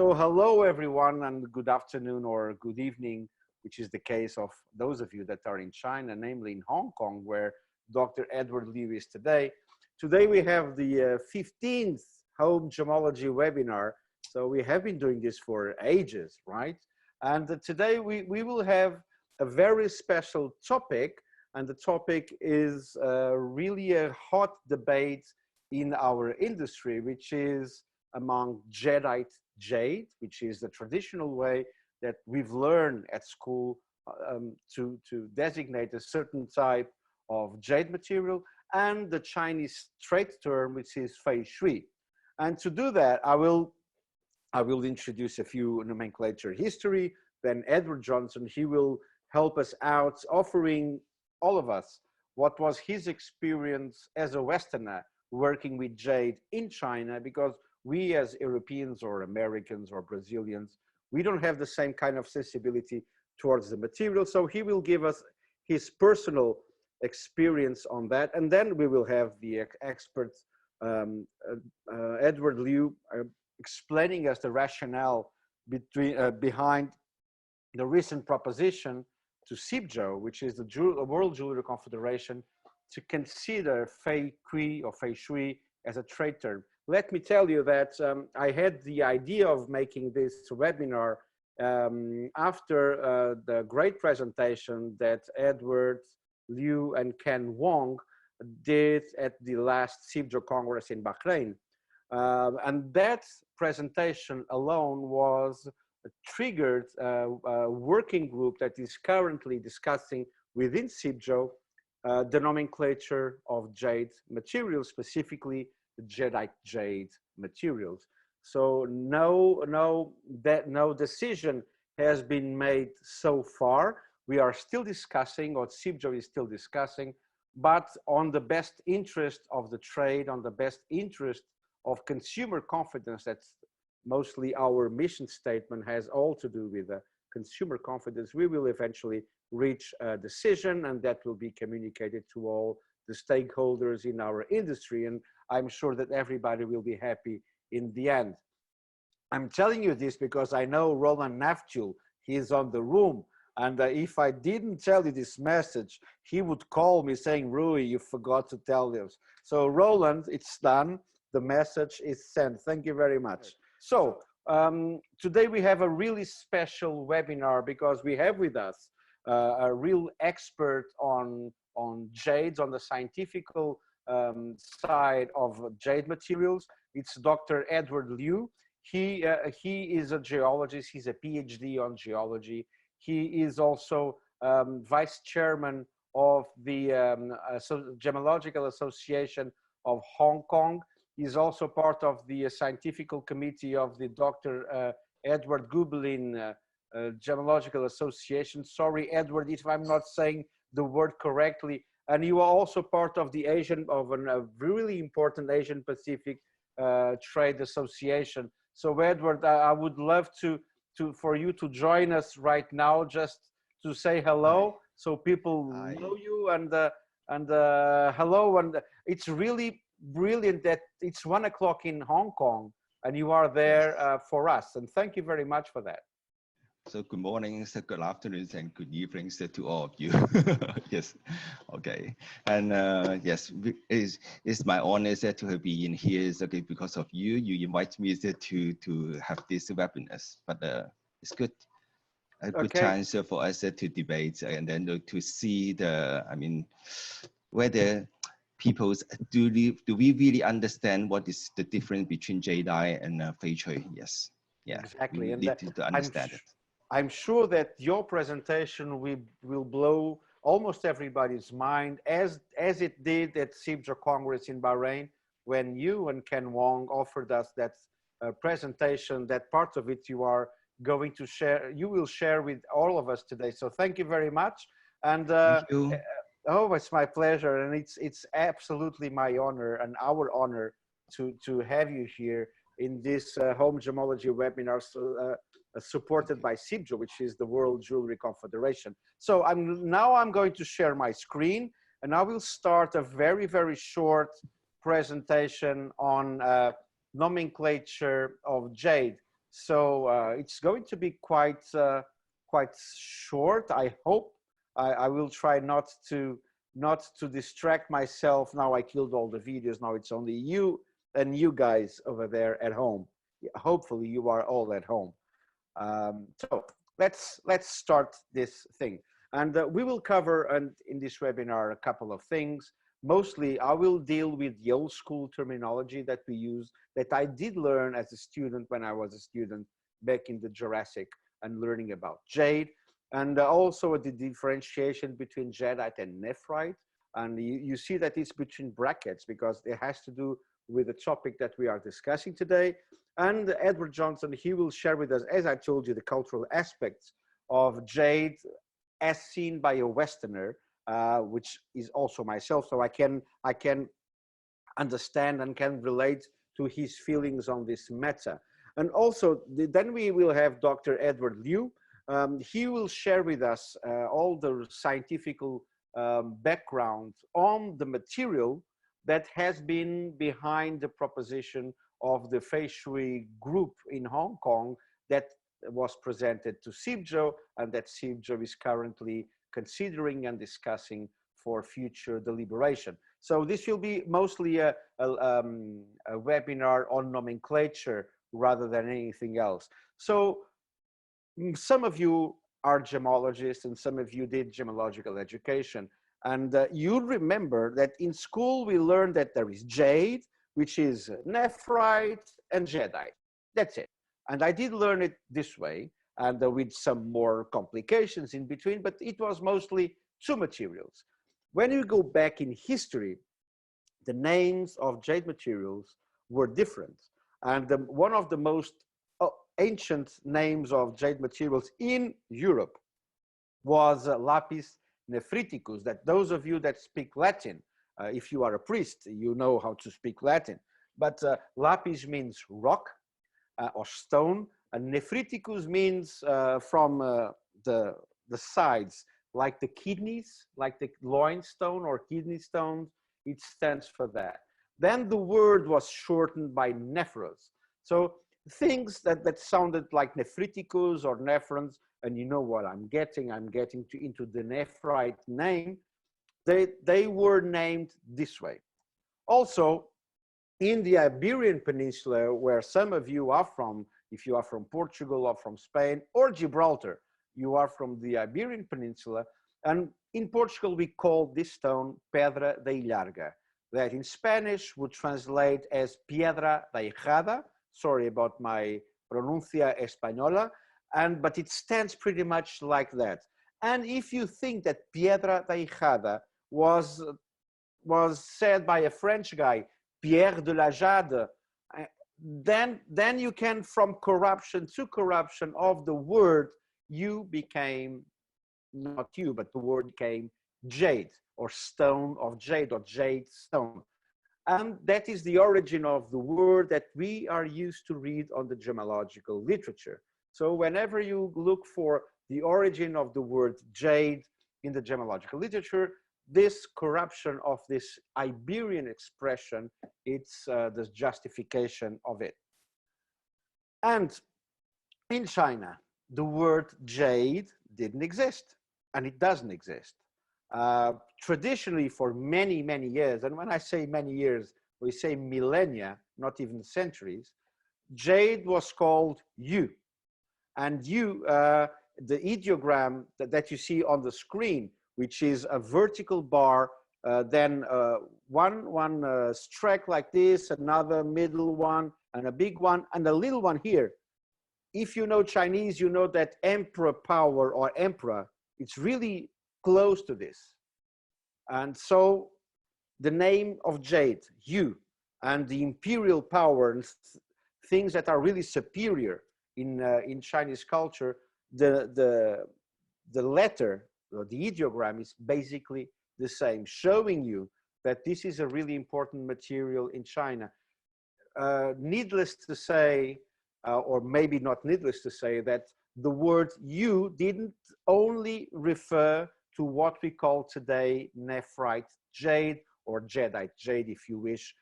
So hello everyone, and good afternoon or good evening, which is the case of those of you that are in China, namely in Hong Kong, where Dr. Edward Liu is today. Today we have the 15th Home Gemmology webinar. So we have been doing this for ages, right? And today we will have a very special topic, and the topic is really a hot debate in our industry, which is among Jadeite Jade, which is the traditional way that we've learned at school to designate a certain type of jade material, and the Chinese trade term, which is Feicui. And to do that, I will introduce a few nomenclature history. Then Edward Johnson, he will help us out, offering all of us what was his experience as a Westerner working with jade in China, because we as Europeans or Americans or Brazilians, we don't have the same kind of sensibility towards the material. So he will give us his personal experience on that. And then we will have the expert, Edward Liu, explaining us the rationale behind the recent proposition to CIBJO, which is the World Jewellery Confederation, to consider Fei Cui or Feicui as a trade term. Let me tell you that I had the idea of making this webinar after the great presentation that Edward Liu and Ken Wong did at the last CIBJO Congress in Bahrain. And that presentation alone was triggered a working group that is currently discussing within CIBJO the nomenclature of jade materials, specifically the Jadeite Jade materials. So no decision has been made so far. We are still discussing, or CIBJO is still discussing, but on the best interest of the trade, on the best interest of consumer confidence. That's mostly our mission statement, has all to do with consumer confidence. We will eventually reach a decision, and that will be communicated to all the stakeholders in our industry. And I'm sure that everybody will be happy in the end. I'm telling you this because I know Roland Naftul, he is on the room. And if I didn't tell you this message, he would call me saying, Rui, you forgot to tell this. So Roland, it's done. The message is sent. Thank you very much. So today we have a really special webinar because we have with us a real expert on jades, on the scientific side of jade materials. It's Dr. Edward Liu. He is a geologist. He's a PhD on geology. He is also vice chairman of the Gemmological Association of Hong Kong. He's also part of the scientific committee of the Dr. Edward Gubelin Gemmological Association. Sorry, Edward, if I'm not saying the word correctly. And you are also part of the a really important Asian Pacific Trade Association. So Edward, I would love for you to join us right now, just to say hello. Hi. So people Hi. Know you, and hello. And it's really brilliant that it's 1 o'clock in Hong Kong and you are there for us. And thank you very much for that. So good morning, so good afternoon, and good evenings to all of you. Yes, okay. And yes, it's my honor to be in here because of you. You invite me to have this webinars, but it's good. A good chance for us to debate and then to see whether people do we really understand what is the difference between Jadeite and Feicui? Yes, yeah, exactly. And need to understand it. I'm sure that your presentation will blow almost everybody's mind, as it did at CIBJO Congress in Bahrain, when you and Ken Wong offered us that presentation. That part of it you are going to share, you will share with all of us today. So thank you very much. And thank you. Oh, it's my pleasure, and it's absolutely my honor and our honor to have you here in this Home Gemmology webinar. Supported by CIBJO, which is the World Jewellery Confederation. So now I'm going to share my screen, and I will start a very, very short presentation on nomenclature of jade. So it's going to be quite short. I hope. I will try not to distract myself. Now I killed all the videos. Now it's only you and you guys over there at home. Hopefully you are all at home. So let's start this thing. And we will cover in this webinar a couple of things. Mostly I will deal with the old school terminology that we use, that I did learn as a student when I was a student back in the Jurassic and learning about jade. And also the differentiation between jadeite and nephrite. And you see that it's between brackets because it has to do with the topic that we are discussing today. And Edward Johnson, he will share with us, as I told you, the cultural aspects of jade as seen by a Westerner, which is also myself. So I can understand and can relate to his feelings on this matter. And also, then we will have Dr. Edward Liu. He will share with us all the scientific background on the material that has been behind the proposition of the Feicui group in Hong Kong that was presented to CIBJO, and that CIBJO is currently considering and discussing for future deliberation. So this will be mostly a webinar on nomenclature rather than anything else. So some of you are gemmologists and some of you did gemmological education. And you remember that in school we learned that there is jade, which is nephrite and jadeite. That's it. And I did learn it this way, and with some more complications in between, but it was mostly two materials. When you go back in history, the names of jade materials were different. And one of the most ancient names of jade materials in Europe was lapis nephriticus, that those of you that speak Latin, if you are a priest, you know how to speak Latin. But lapis means rock or stone, and nephriticus means from the sides, like the kidneys, like the loin stone or kidney stones, it stands for that. Then the word was shortened by nephros. So things that sounded like nephriticus or nephrons, and you know what I'm getting into the nephrite name, they were named this way. Also, in the Iberian Peninsula, where some of you are from, if you are from Portugal or from Spain or Gibraltar, you are from the Iberian Peninsula, and in Portugal we call this stone Pedra da Ilharga, that in Spanish would translate as Piedra da Hijada. Sorry about my pronuncia española, but it stands pretty much like that. And if you think that Piedra da Hijada was said by a French guy, Pierre de la Jade, then you can, from corruption to corruption of the word, you became, not you, but the word became jade, or stone of jade, or jade stone. And that is the origin of the word that we are used to read on the gemmological literature. So whenever you look for the origin of the word jade in the gemmological literature, this corruption of this Iberian expression, it's the justification of it. And in China, the word jade didn't exist, and it doesn't exist. Traditionally, for many, many years, and when I say many years, we say millennia, not even centuries, jade was called yu. And yu, the ideogram that you see on the screen, which is a vertical bar, then one strike like this, another middle one, and a big one, and a little one here. If you know Chinese, you know that emperor power or emperor, it's really close to this. And so the name of jade, yu, and the imperial power, and things that are really superior in Chinese culture, the letter, or the ideogram, is basically the same, showing you that this is a really important material in China. Needless to say, or maybe not needless to say, that the word yu didn't only refer to what we call today nephrite jade, or jadeite jade, if you wish,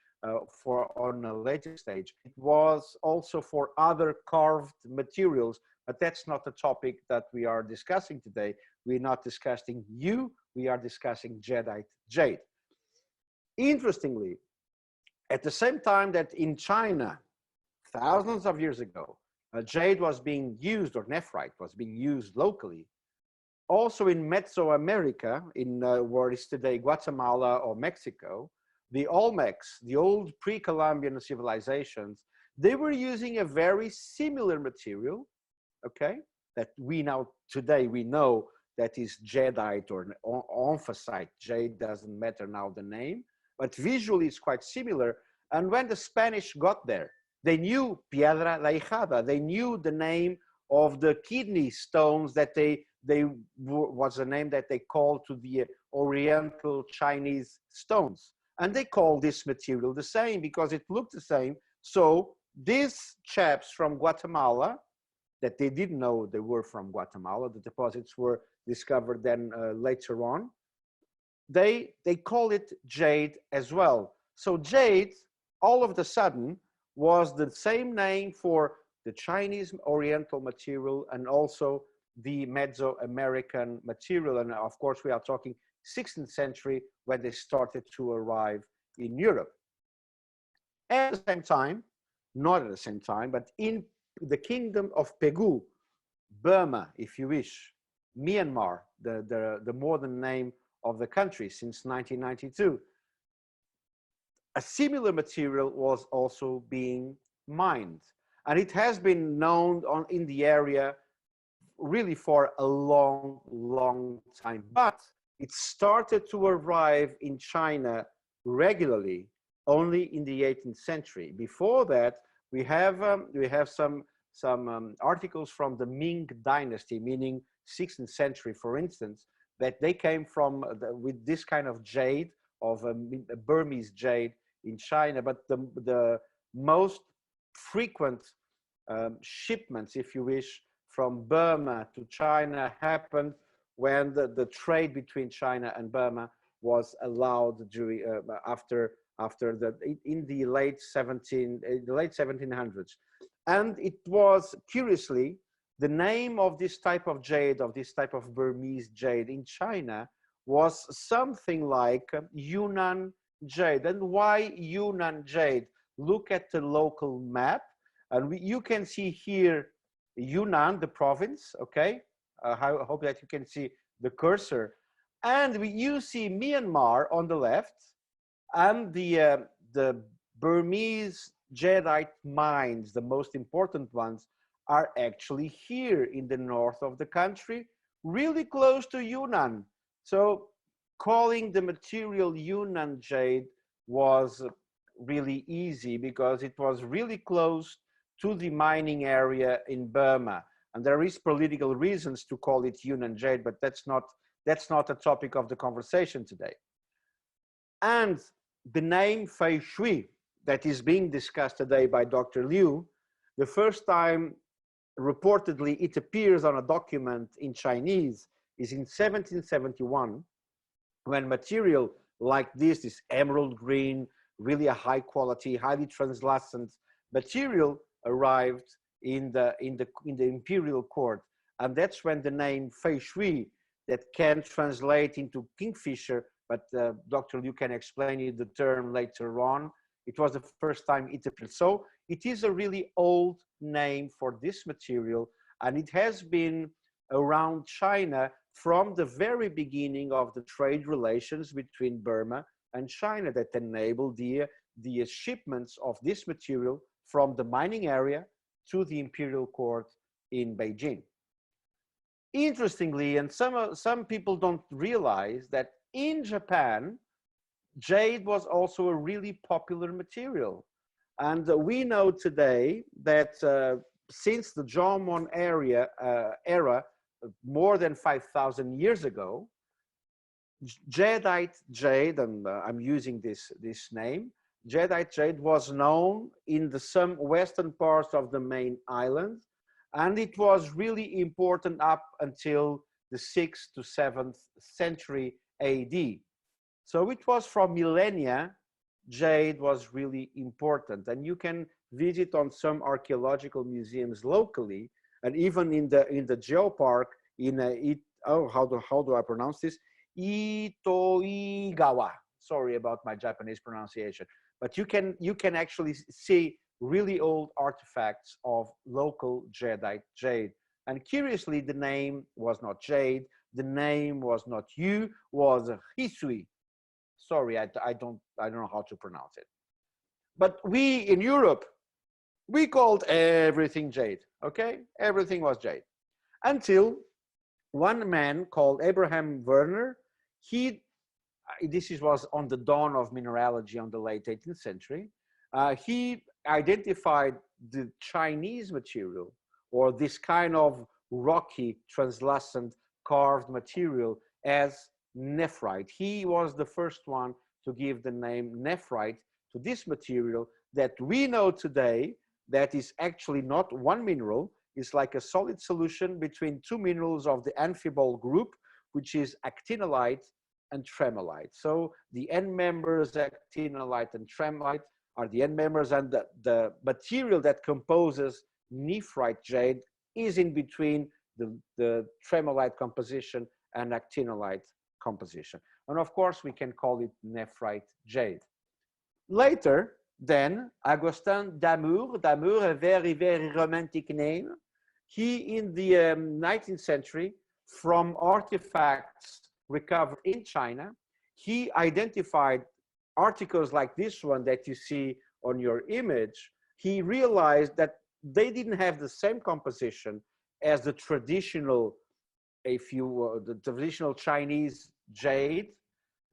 on a later stage. It was also for other carved materials, but that's not the topic that we are discussing today. We're not discussing you, we are discussing Jadeite jade. Interestingly, at the same time that in China, thousands of years ago, jade was being used, or nephrite was being used locally, also in Mesoamerica, in what is today Guatemala or Mexico, the Olmecs, the old pre-Columbian civilizations, they were using a very similar material, okay, that we now, today we know that is jadeite or omphacite. Jade doesn't matter now the name, but visually it's quite similar. And when the Spanish got there, they knew piedra laijada. They knew the name of the kidney stones that was a name that they called to the Oriental Chinese stones. And they called this material the same because it looked the same. So these chaps from Guatemala, that they didn't know they were from Guatemala, the deposits were discovered then later on, they call it jade as well. So jade, all of a sudden, was the same name for the Chinese Oriental material and also the Mesoamerican material. And of course, we are talking 16th century when they started to arrive in Europe. At the same time, not at the same time, but in the kingdom of Pegu, Burma, if you wish, Myanmar, the modern name of the country since 1992, a similar material was also being mined. And it has been known in the area really for a long, long time. But it started to arrive in China regularly only in the 18th century. Before that, we have some articles from the Ming dynasty, meaning 16th century, for instance, that they came from with this kind of jade, of Burmese jade in China. But the most frequent shipments, if you wish, from Burma to China happened when the trade between China and Burma was allowed during in the late 1700s. And it was, curiously, the name of this type of jade, of this type of Burmese jade in China, was something like Yunnan jade. And why Yunnan jade? Look at the local map, and you can see here Yunnan, the province, okay? I hope that you can see the cursor. And you see Myanmar on the left, and the Burmese jadeite mines, the most important ones, are actually here in the north of the country, really close to Yunnan. So calling the material Yunnan jade was really easy because it was really close to the mining area in Burma. And there is political reasons to call it Yunnan jade, but that's not a topic of the conversation today. And the name Feicui that is being discussed today by Dr. Liu, the first time reportedly it appears on a document in Chinese is in 1771, when material like this emerald green, really a high quality, highly translucent material arrived in the imperial court. And that's when the name Feicui, that can translate into kingfisher, but Dr. Liu can explain you the term later on. It was the first time it appeared. So it is a really old name for this material, and it has been around China from the very beginning of the trade relations between Burma and China that enabled the shipments of this material from the mining area to the imperial court in Beijing. Interestingly, and some people don't realize that in Japan, jade was also a really popular material. And we know today that since the Jomon era, more than 5,000 years ago, Jadeite jade, and I'm using this name, Jadeite jade was known in some western parts of the main island, and it was really important up until the 6th to 7th century AD. So it was from millennia jade was really important. And you can visit on some archaeological museums locally, and even in the geopark in how do I pronounce this? Itoigawa. Sorry about my Japanese pronunciation, but you can actually see really old artifacts of local jadeite jade. And curiously, the name was not jade. The name was not Yu, was Feicui. Sorry, I don't know how to pronounce it. But we in Europe, we called everything jade. Okay, everything was jade until one man called Abraham Werner. This was on the dawn of mineralogy on the late 18th century. He identified the Chinese material, or this kind of rocky, translucent, carved material, as nephrite. He was the first one to give the name nephrite to this material that we know today that is actually not one mineral. It's like a solid solution between two minerals of the amphibole group, which is actinolite and tremolite. So the end members, actinolite and tremolite, are the end members, and the material that composes nephrite jade is in between the tremolite composition and actinolite composition. And of course, we can call it nephrite jade. Later, then, Augustin Damour, a very, very romantic name, he in the 19th century, from artifacts recovered in China, he identified articles like this one that you see on your image. He realized that they didn't have the same composition as the traditional, the traditional Chinese jade.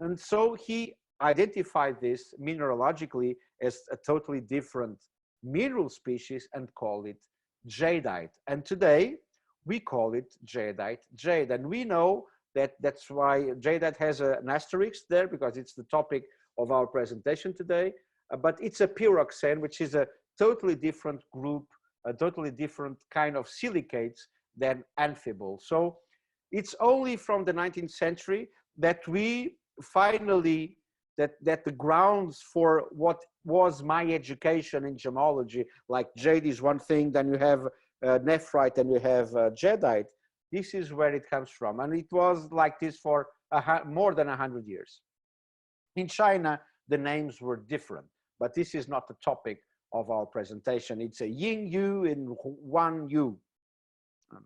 And so he identified this mineralogically as a totally different mineral species and called it jadeite. And today we call it jadeite jade. And we know that that's why jadeite has an asterisk there, because it's the topic of our presentation today. But it's a pyroxene, which is a totally different group, a totally different kind of silicates than amphibole. So it's only from the 19th century that we finally, that the grounds for what was my education in gemmology, like jade is one thing, then you have nephrite and you have jadeite. This is where it comes from. And it was like this for more than 100 years. In China, the names were different, but this is not the topic of our presentation. It's a Ying Yu and Wan Yu.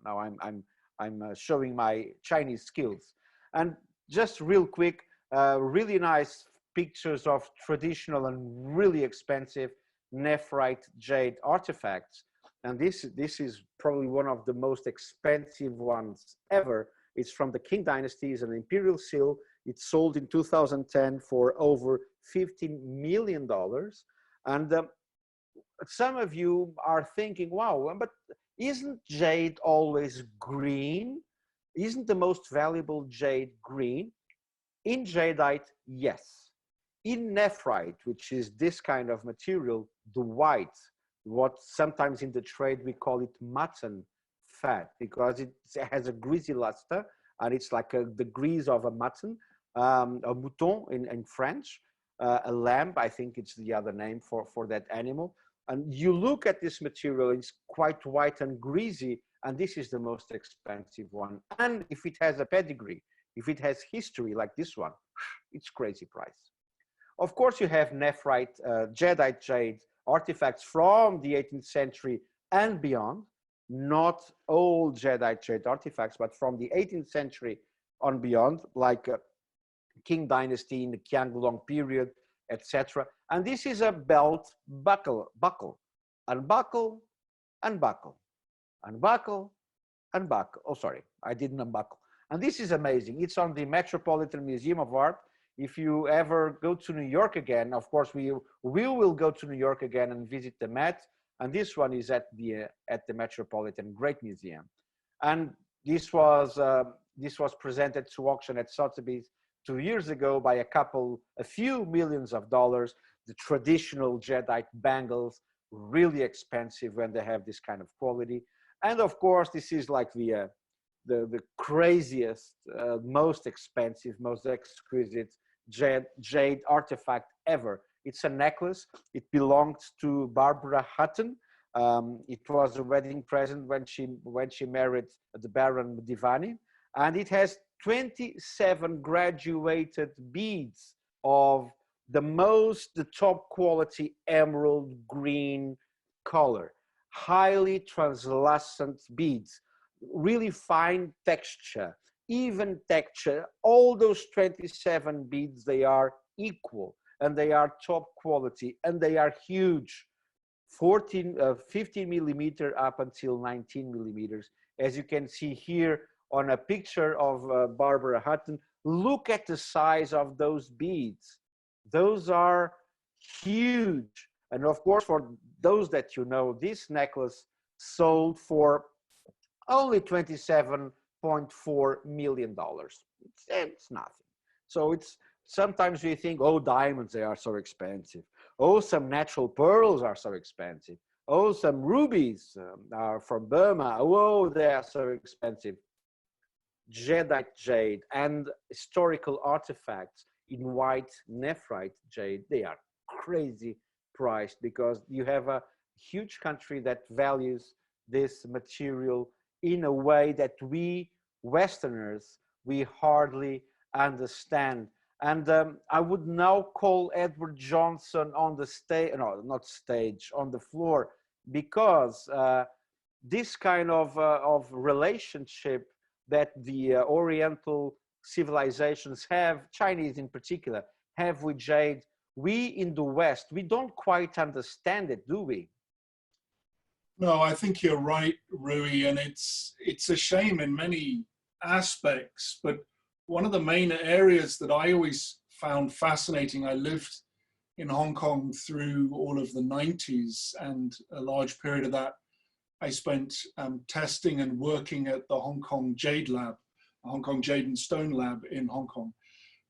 Now I'm showing my Chinese skills. And just real quick, really nice pictures of traditional and really expensive nephrite jade artifacts. And this is probably one of the most expensive ones ever. It's from the Qing Dynasty, it's an imperial seal. It sold in 2010 for over $15 million. And some of you are thinking, wow, but isn't jade always green? Isn't the most valuable jade green? In jadeite, yes. In nephrite, which is this kind of material, the white, what sometimes in the trade we call it mutton fat, because it has a greasy luster, and it's like the grease of a mutton, a mouton in French, a lamb, I think it's the other name for that animal. And you look at this material, it's quite white and greasy, and this is the most expensive one. And if it has a pedigree, if it has history like this one, it's crazy price. Of course, you have nephrite, jadeite jade artifacts from the 18th century and beyond, not old jadeite jade artifacts, but from the 18th century on beyond, like Qing Dynasty in the Qianlong period, etc. And this is a belt buckle, unbuckle, unbuckle, unbuckle, unbuckle. Oh, sorry, I didn't unbuckle. And this is amazing. It's on the Metropolitan Museum of Art. If you ever go to New York again, of course, we will go to New York again and visit the Met. And this one is at the Metropolitan, great museum. And this was presented to auction at Sotheby's 2 years ago by a few millions of dollars. The traditional jadeite bangles, really expensive when they have this kind of quality. And of course, this is like the craziest, most expensive, most exquisite jade artifact ever. It's a necklace. It belonged to Barbara Hutton. It was a wedding present when she married the Baron Divani, and it has 27 graduated beads of the top quality emerald green color, highly translucent beads, really fine texture, even texture. All those 27 beads, they are equal, and they are top quality, and they are huge. 15 millimeter up until 19 millimeters. As you can see here on a picture of Barbara Hutton, look at the size of those beads. Those are huge. And of course, for those that you know, this necklace sold for only $27.4 million. It's nothing. So it's, sometimes we think, oh, diamonds, they are so expensive. Oh, some natural pearls are so expensive. Oh, some rubies are from Burma. Oh, they are so expensive. Jadeite jade and historical artifacts in white nephrite jade, they are crazy priced, because you have a huge country that values this material in a way that we Westerners, we hardly understand. And I would now call Edward Johnson on the stage, no, not stage, on the floor, because this kind of relationship that the Oriental civilizations have, Chinese in particular, have with jade, we in the West, we don't quite understand it, do we? No, I think you're right, Rui, and it's a shame in many aspects, but one of the main areas that I always found fascinating, I lived in Hong Kong through all of the 90s, and a large period of that I spent testing and working at the Hong Kong Jade Lab, Hong Kong Jade and Stone Lab in Hong Kong.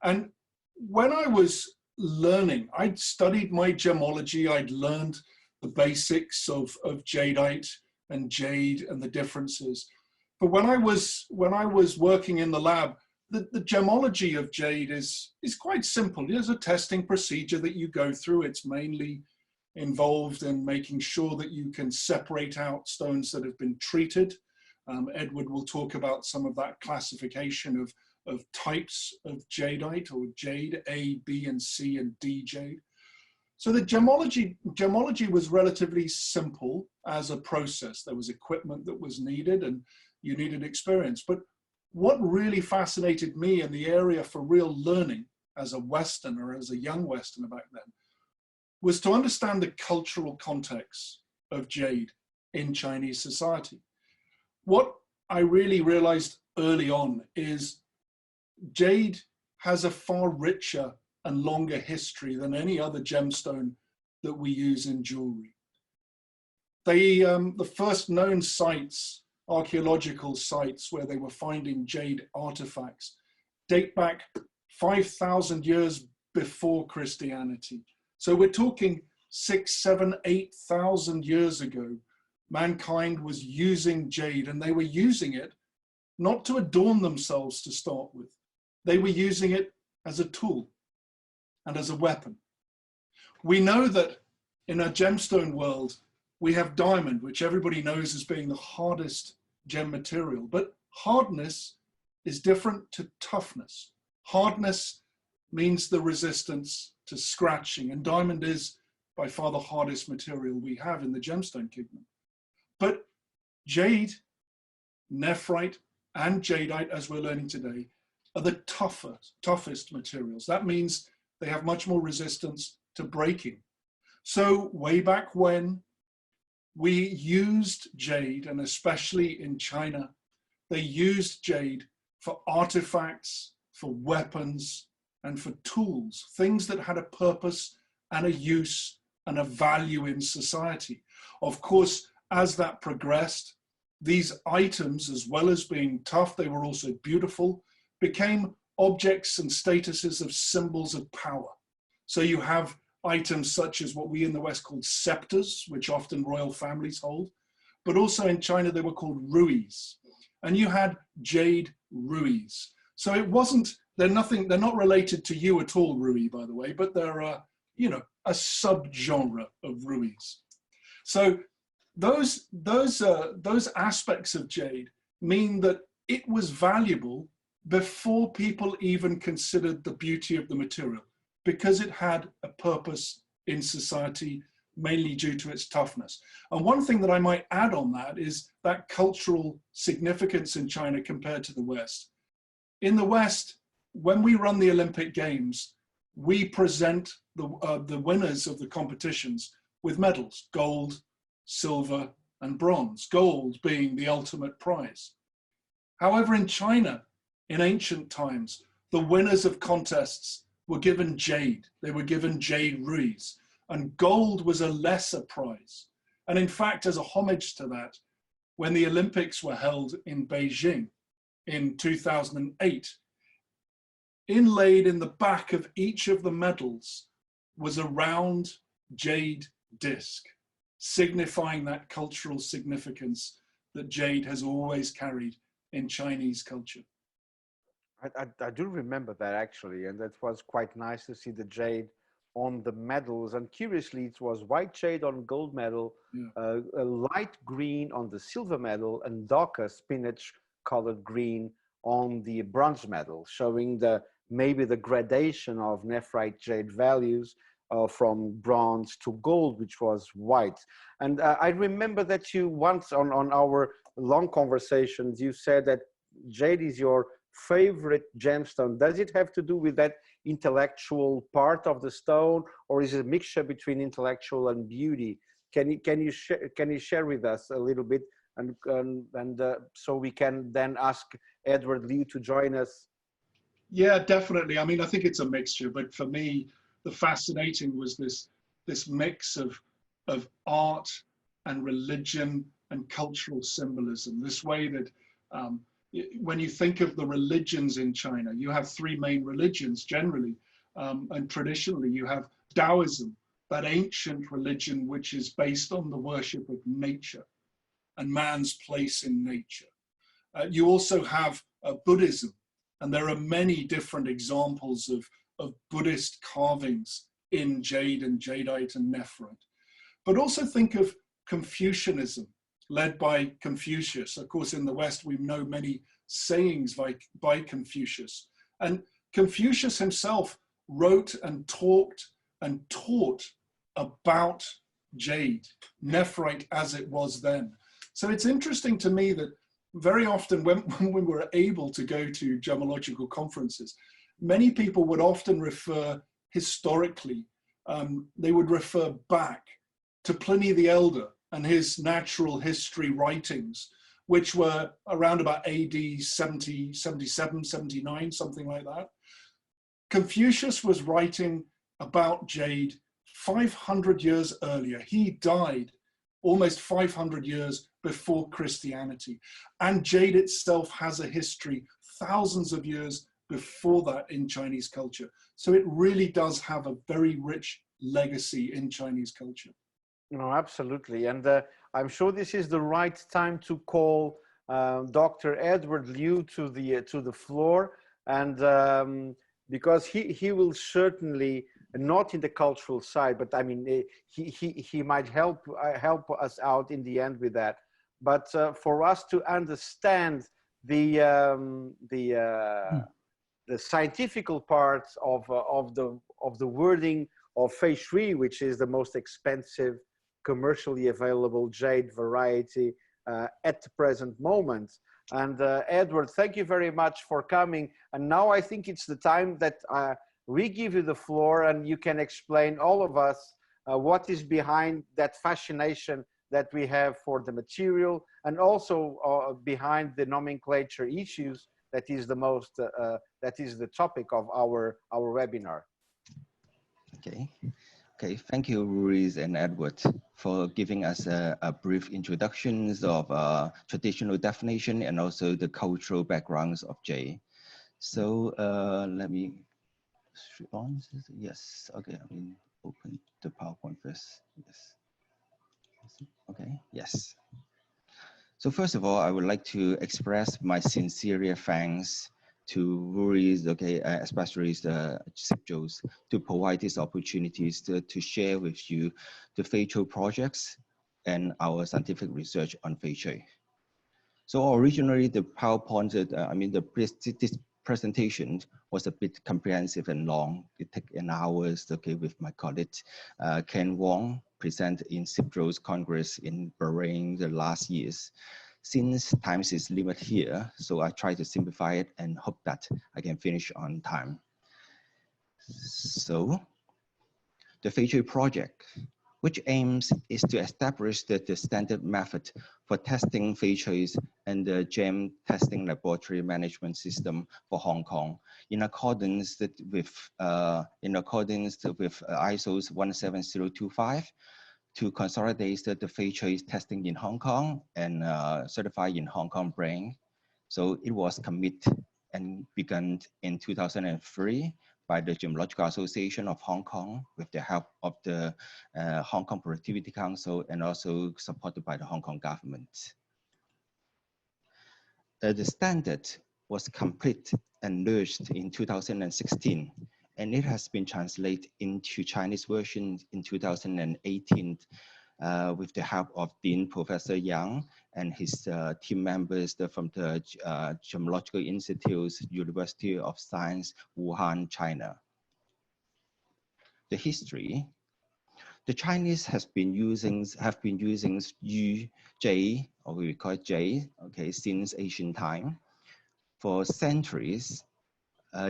And when I was learning, I'd studied my gemmology, I'd learned the basics of jadeite and jade and the differences. But when I was working in the lab, the gemmology of jade is quite simple. There's a testing procedure that you go through. It's mainly involved in making sure that you can separate out stones that have been treated. Edward will talk about some of that classification of types of jadeite, or jade, A, B, and C, and D jade. So the gemmology was relatively simple as a process. There was equipment that was needed, and you needed experience. But what really fascinated me in the area for real learning as a Westerner, as a young Westerner back then, was to understand the cultural context of jade in Chinese society. What I really realized early on is jade has a far richer and longer history than any other gemstone that we use in jewelry. The first known sites, archaeological sites where they were finding jade artifacts, date back 5,000 years before Christianity. So we're talking 6,000, 7,000, 8,000 years ago, mankind was using jade, and they were using it not to adorn themselves to start with. They were using it as a tool and as a weapon. We know that in our gemstone world, we have diamond, which everybody knows as being the hardest gem material, but hardness is different to toughness. Hardness means the resistance to scratching, and diamond is by far the hardest material we have in the gemstone kingdom. But jade, nephrite, and jadeite, as we're learning today, are the toughest materials. That means they have much more resistance to breaking. So way back when, we used jade, and especially in China, they used jade for artifacts, for weapons, and for tools, things that had a purpose and a use and a value in society. Of course, as that progressed, these items, as well as being tough, they were also beautiful, became objects and statuses of symbols of power. So you have items such as what we in the West called scepters, which often royal families hold, but also in China they were called ruis. And you had jade ruis. So it wasn't, they're not related to you at all, Rui, by the way, but they're you know, a subgenre of ruies. So those aspects of jade mean that it was valuable before people even considered the beauty of the material, because it had a purpose in society, mainly due to its toughness. And one thing that I might add on that is that cultural significance in China compared to the West. In the West, when we run the Olympic Games, we present the winners of the competitions with medals: gold, silver, and bronze, gold being the ultimate prize. However, in China, in ancient times, the winners of contests were given jade. They were given jade ruies, and gold was a lesser prize. And in fact, as a homage to that, when the Olympics were held in Beijing in 2008, inlaid in the back of each of the medals was a round jade disc, signifying that cultural significance that jade has always carried in Chinese culture. I do remember that, actually, and that was quite nice to see the jade on the medals. And curiously, it was white jade on gold medal, yeah, a light green on the silver medal, and darker spinach colored green on the bronze medal, showing maybe the gradation of nephrite jade values from bronze to gold, which was white. And I remember that you once on our long conversations, you said that jade is your favorite gemstone. Does it have to do with that intellectual part of the stone, or is it a mixture between intellectual and beauty? Can you share with us a little bit, and so we can then ask Edward Liu to join us? Yeah, definitely. I mean, I think it's a mixture, but for me, the fascinating was this mix of art and religion and cultural symbolism. This way that when you think of the religions in China, you have three main religions generally, and traditionally you have Taoism, that ancient religion which is based on the worship of nature and man's place in nature. You also have Buddhism, and there are many different examples of Buddhist carvings in jade and jadeite and nephrite. But also think of Confucianism, led by Confucius. Of course, in the West, we know many sayings by Confucius. And Confucius himself wrote and talked and taught about jade, nephrite as it was then. So it's interesting to me that very often when we were able to go to gemmological conferences, many people would often refer historically, they would refer back to Pliny the Elder and his natural history writings, which were around about AD 70, 77, 79, something like that. Confucius was writing about jade 500 years earlier. He died almost 500 years before Christianity. And jade itself has a history thousands of years before that in Chinese culture. So it really does have a very rich legacy in Chinese culture. No, absolutely. And I'm sure this is the right time to call Dr. Edward Liu to the floor, and because he will certainly, not in the cultural side, but I mean he might help us out in the end with that. But for us to understand the scientific part of the wording of Feicui, which is the most expensive commercially available jade variety at the present moment. And Edward, thank you very much for coming. And now I think it's the time that we give you the floor, and you can explain all of us what is behind that fascination that we have for the material, and also behind the nomenclature issues that is the most that is the topic of our webinar. Okay, thank you, Ruiz and Edward, for giving us a brief introductions of traditional definition and also the cultural backgrounds of jade. So let me switch on. Yes, okay, I mean, open the PowerPoint first. Yes. Okay, yes. So first of all, I would like to express my sincere thanks to worries, okay, especially the CIBJOs, to provide these opportunities to share with you the Feicui projects and our scientific research on Feicui. So originally the PowerPoint, this presentation was a bit comprehensive and long. It took an hour, okay, with my colleague, Ken Wong, present in CIBJO Congress in Bahrain the last years. Since time is limited here, so I try to simplify it and hope that I can finish on time. So the Feicui project, which aims is to establish the standard method for testing Feicui and the gem testing laboratory management system for Hong Kong in accordance with ISO 17025 to consolidate the Feicui testing in Hong Kong and certify in Hong Kong brand. So it was committed and begun in 2003 by the Gemmological Association of Hong Kong with the help of the Hong Kong Productivity Council and also supported by the Hong Kong government. The standard was complete and launched in 2016, and it has been translated into Chinese version in 2018 with the help of Dean Professor Yang and his team members from the Gemmological Institute, University of Science, Wuhan, China. The history. The Chinese have been using Jade, or we call it Jade, okay, since ancient time. For centuries,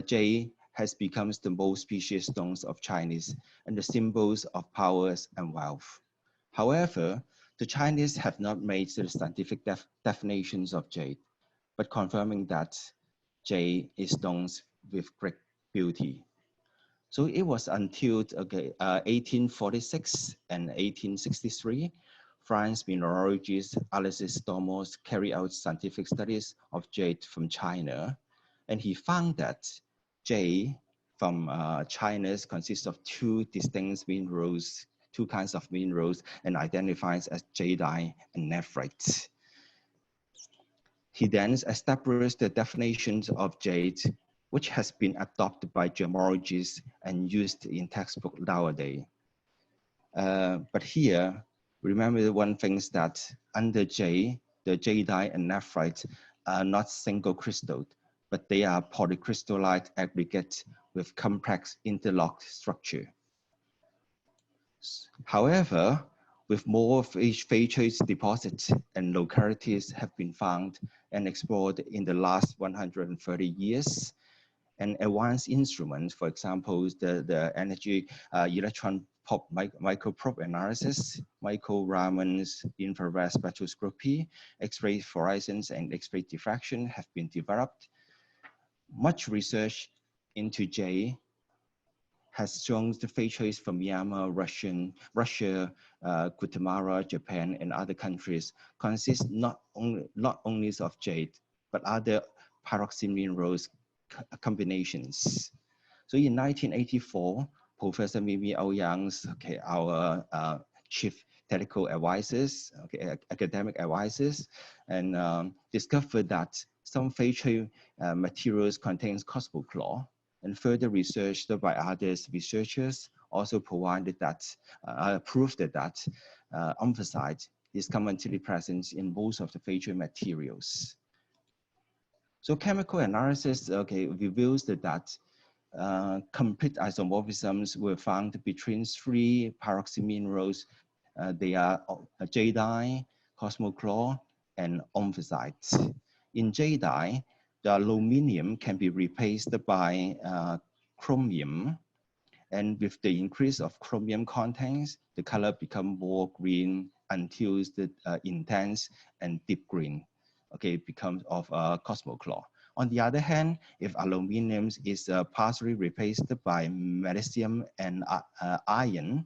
Jade has become the most precious stones of Chinese and the symbols of powers and wealth. However, the Chinese have not made the scientific definitions of jade, but confirming that jade is stones with great beauty. So it was until 1846 and 1863, French mineralogist Alexis Domos carried out scientific studies of jade from China, and he found that jade from China consists of two distinct minerals, two kinds of minerals, and identifies as jadeite and nephrite. He then established the definitions of jade, which has been adopted by gemmologists and used in textbook nowadays. But here, remember one thing is that under jade, the jadeite and nephrite are not single crystal, but they are polycrystalline aggregates with complex interlocked structure. However, with more Feicui deposits and localities have been found and explored in the last 130 years, and advanced instruments, for example, the energy electron microprobe analysis, micro-Raman's infrared spectroscopy, X-ray fluorescence, and X-ray diffraction have been developed. Much research into jade has shown the Feicui from Myanmar, Russia, Guatemala, Japan, and other countries consist not only of jade, but other pyroxene minerals combinations. So in 1984, Professor Mimi Ouyang's, okay, our chief technical advisors, okay, academic advisors, and discovered that some Feicui materials contains cosmochlor, and further research by other researchers also provided that, proved that anthracite is commonly present in most of the Feicui materials. So chemical analysis, okay, reveals that complete isomorphisms were found between three pyroxene minerals. They are jadeite, cosmochlor, and anthracite. In jadeite, the aluminium can be replaced by chromium, and with the increase of chromium contents, the color becomes more green until the intense and deep green, okay, becomes of cosmochlor. On the other hand, if aluminium is partially replaced by magnesium and iron,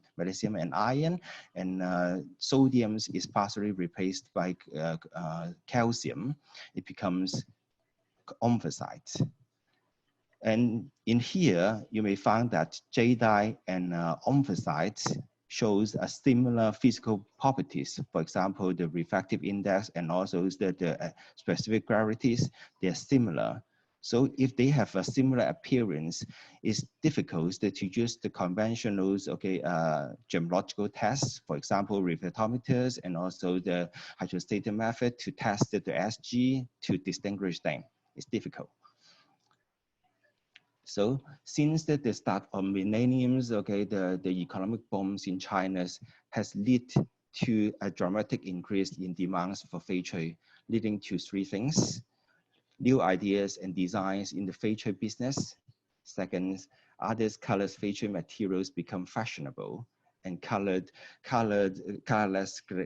and sodium is partially replaced by calcium, it becomes anthracite. And in here, you may find that jadeite and anthracite shows a similar physical properties. For example, the refractive index and also the specific gravities, they're similar. So if they have a similar appearance, it's difficult to use the conventional gemmological tests, for example, reflectometers and also the hydrostatic method to test the SG to distinguish them. It's difficult. So since the start of millenniums, the economic booms in China has led to a dramatic increase in demands for Feicui, leading to three things: new ideas and designs in the Feicui business. Second, others colors Feicui materials become fashionable, and colorless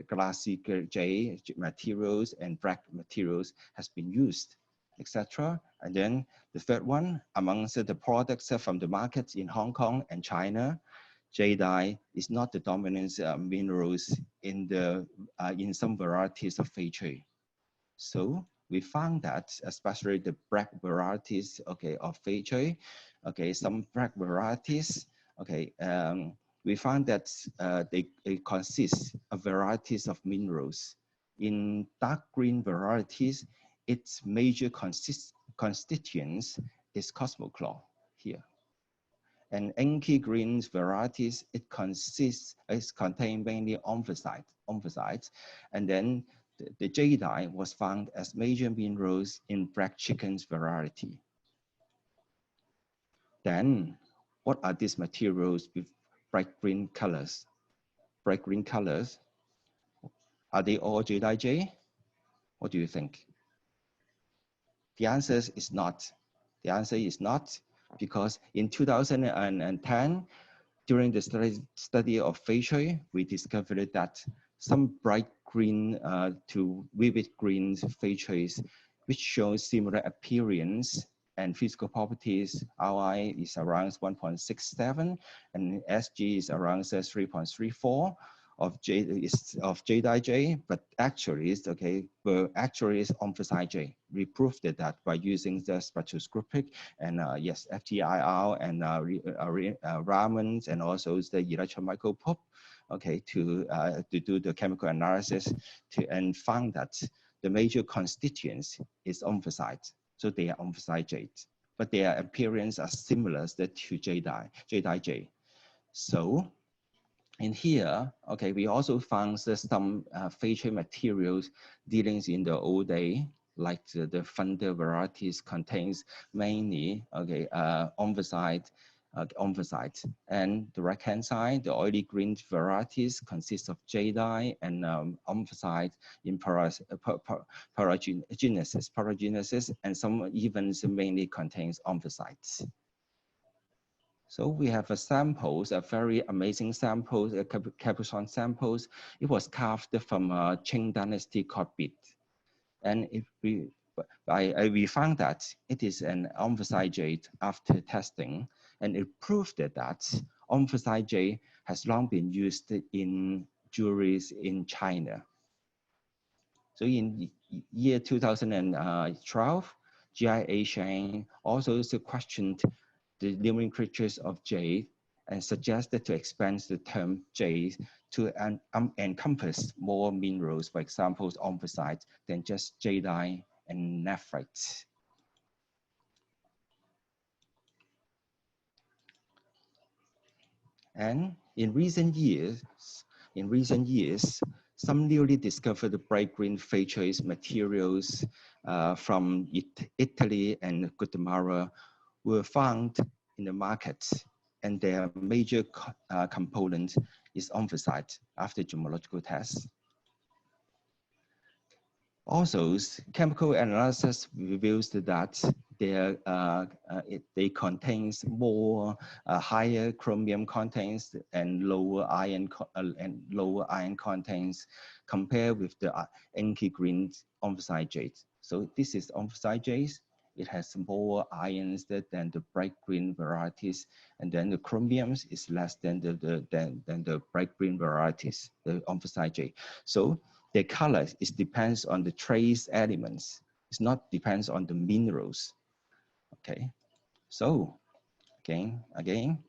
glassy jade materials and black materials has been used, etc. And then the third one, amongst the products from the markets in Hong Kong and China, jadeite is not the dominant minerals in some varieties of Feicui. So we found that, especially the black varieties, of Feicui, some black varieties, we found that they consist of varieties of minerals. In dark green varieties, its major constituents is cosmochlor here. And inky green varieties, it contains mainly omphacite, and then the jadeite was found as major minerals in black chicken's variety. Then, what are these materials with bright green colors? Bright green colors, are they all Jadeite jade? What do you think? The answer is not. The answer is not, because in 2010, during the study of Feicui, we discovered that some bright green to vivid green Feicuis, which show similar appearance and physical properties. RI is around 1.67 and SG is around 3.34 of Jadeite jade, but actually is omphacite jade. We proved that by using the spectroscopic and FTIR and Raman and also the electron microscope, to do the chemical analysis and found that the major constituents is omphacite. So they are omphacite jade, but their appearance are similar to Jadeite jade. So in here, we also found some Feicui materials dealing in the old day, like the thunder varieties contains mainly omphacite. And the right hand side, the oily green varieties consist of jadeite and omphacite in paragenesis, and some even mainly contains omphacites. So we have a samples, a very amazing samples, capuchon samples. It was carved from Qing Dynasty cord bead. And we found that it is an omphacite jade after testing, and it proved that omphacite jade has long been used in jewelries in China. So in year 2012, GIA Shang also questioned the nomenclatures of jade and suggested to expand the term jade to encompass more minerals, for example, omphacite, than just jadeite and nephrite. And in recent years, some newly discovered bright green Feicui materials from Italy and Guatemala were found in the market, and their major component is omphacite after gemmological tests. Also, chemical analysis reveals that they contains more higher chromium contents and lower iron contents compared with the inky green omphacite jade. So this is omphacite jade. It has more ions than the bright green varieties, and then the chromiums is less than the bright green varieties, the omphacite jade. So the color depends on the trace elements. It's not depends on the minerals. Okay, so again,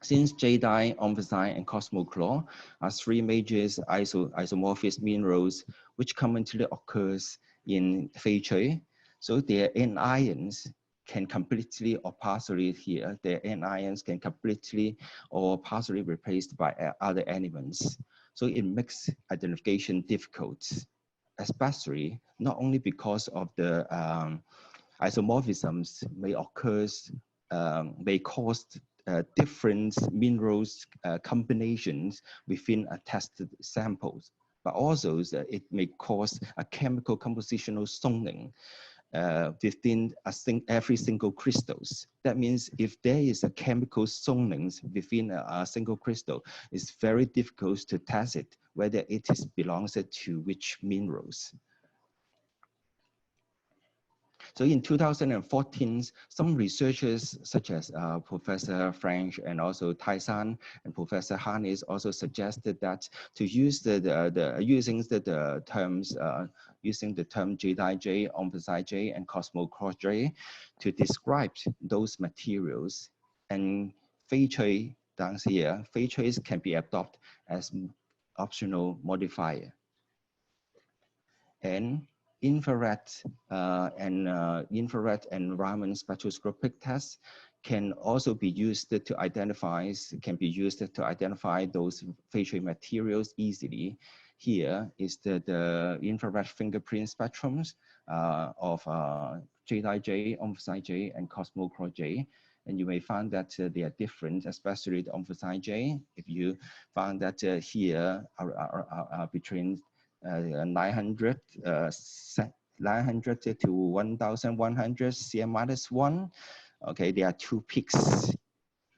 since jadeite, omphacite, and cosmochlor are three major isomorphous minerals which commonly occurs in Feicui, so their anions can completely or partially here, the anions can completely or partially replaced by other elements. So it makes identification difficult, especially not only because of the isomorphisms may cause different minerals combinations within a tested samples, but also it may cause a chemical compositional zoning within every single crystals. That means if there is a chemical zoning within a single crystal, it's very difficult to test it, whether it belongs to which minerals. So in 2014, some researchers such as Professor French and also Taisan and Professor Harness also suggested that to use using the term Jadeite Jade, Omphacite Jade, and Cosmocross Jade to describe those materials. And Feicui down here, Feicui can be adopted as optional modifier. And infrared and Raman spectroscopic tests can also be used to identify those facial materials easily. Here is the infrared fingerprint spectrums of Jadeite Jade, Omphacite Jade, and Cosmocross Jade. And you may find that they are different, especially the Omphacite Jade. If you find that here are between 900 to 1100 cm-1. Okay, there are two peaks.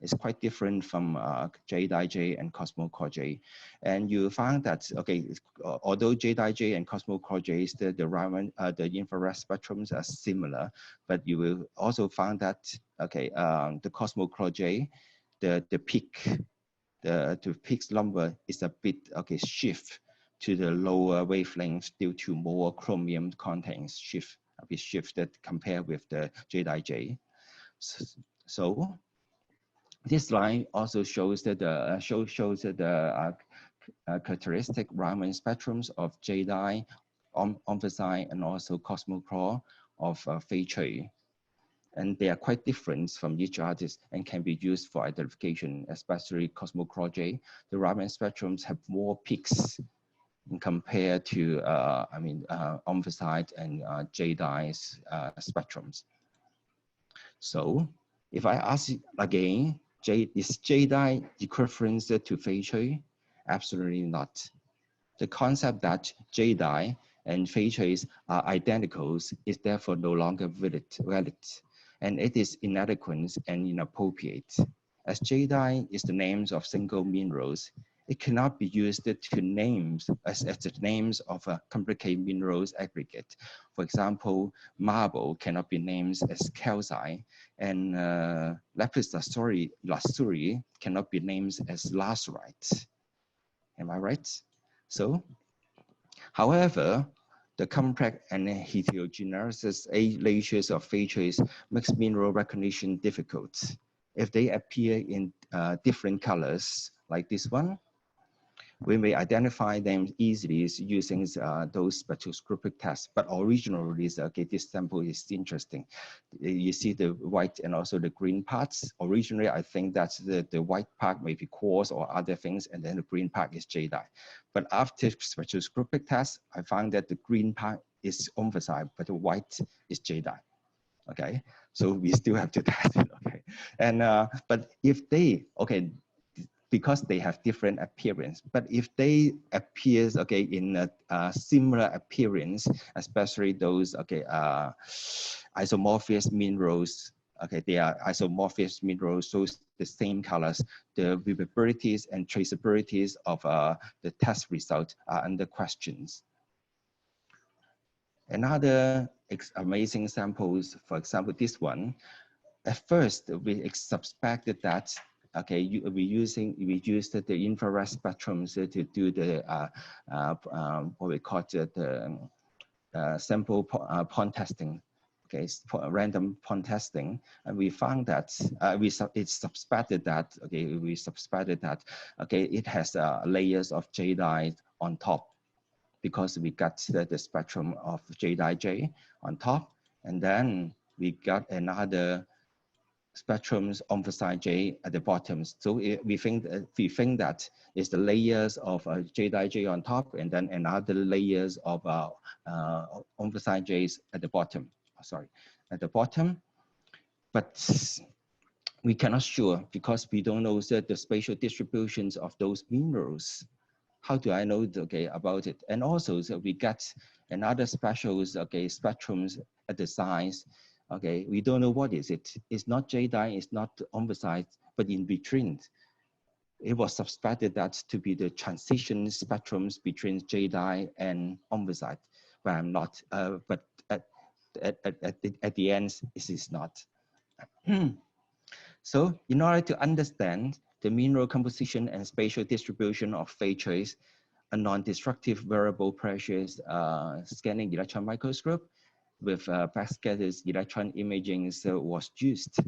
It's quite different from Jadeite Jade and Cosmocross Jade. And you find that, okay, although Jadeite Jade and Cosmocross Jade, the infrared spectrums are similar, but you will also find that, okay, the Cosmocross Jade, the peak number is a bit, okay, shift to the lower wavelength due to more chromium contents shifted compared with the Jadeite Jade. So this line also shows that the characteristic Raman spectrums of Jadeite, Omphacite, and also Cosmocross of Feicui. And they are quite different from each other and can be used for identification, especially Cosmocross Jade. The Raman spectrums have more peaks compared to, Omphacite and Jadeite spectrums. So if I ask again, is Jadeite equivalent to Feicui? Absolutely not. The concept that Jadeite and Feicui are identical is therefore no longer valid, and it is inadequate and inappropriate. As Jadeite is the names of single minerals, it cannot be used to names as the names of a complicated minerals aggregate. For example, marble cannot be named as calcite, and lapis lazuli cannot be named as lazurite. Am I right? So, however, the complex and heterogeneous layers of features makes mineral recognition difficult. If they appear in different colors, like this one, we may identify them easily using those spectroscopic tests. But originally, okay, this sample is interesting. You see the white and also the green parts. Originally, I think that the white part may be quartz or other things, and then the green part is jadeite. But after spectroscopic tests, I found that the green part is omphacite, but the white is jadeite. Okay, so we still have to test it. Okay, and but if they, okay, because they have different appearance, but if they appears, okay, in a similar appearance, especially those, okay, isomorphous minerals, okay, they are isomorphous minerals, so the same colors, the viewabilities and traceabilities of the test result are under questions. Another amazing samples, for example, this one. At first, we suspected that, okay, we used the infrared spectrums to do the what we call the sample point testing, okay, random point testing, and we found that it's suspected that, okay, okay, it has layers of jadeite on top, because we got the spectrum of Jadeite Jade on top, and then we got another spectrums emphasized jade at the bottom. So we think that is the layers of jadeite jade on top, and then another layers of emphasized jades at the bottom. Sorry, at the bottom. But we cannot sure because we don't know the spatial distributions of those minerals. How do I know about it? And also, so we get another specials spectrums at the size. We don't know what is it. It's not jadeite, it's not emphasized, but in between, it was suspected that to be the transition spectrums between jadeite and emphasized, but I'm not. But at the end, it is not. So in order to understand the mineral composition and spatial distribution of Feicui, a non-destructive variable pressures scanning electron microscope with backscatters electron imaging was used.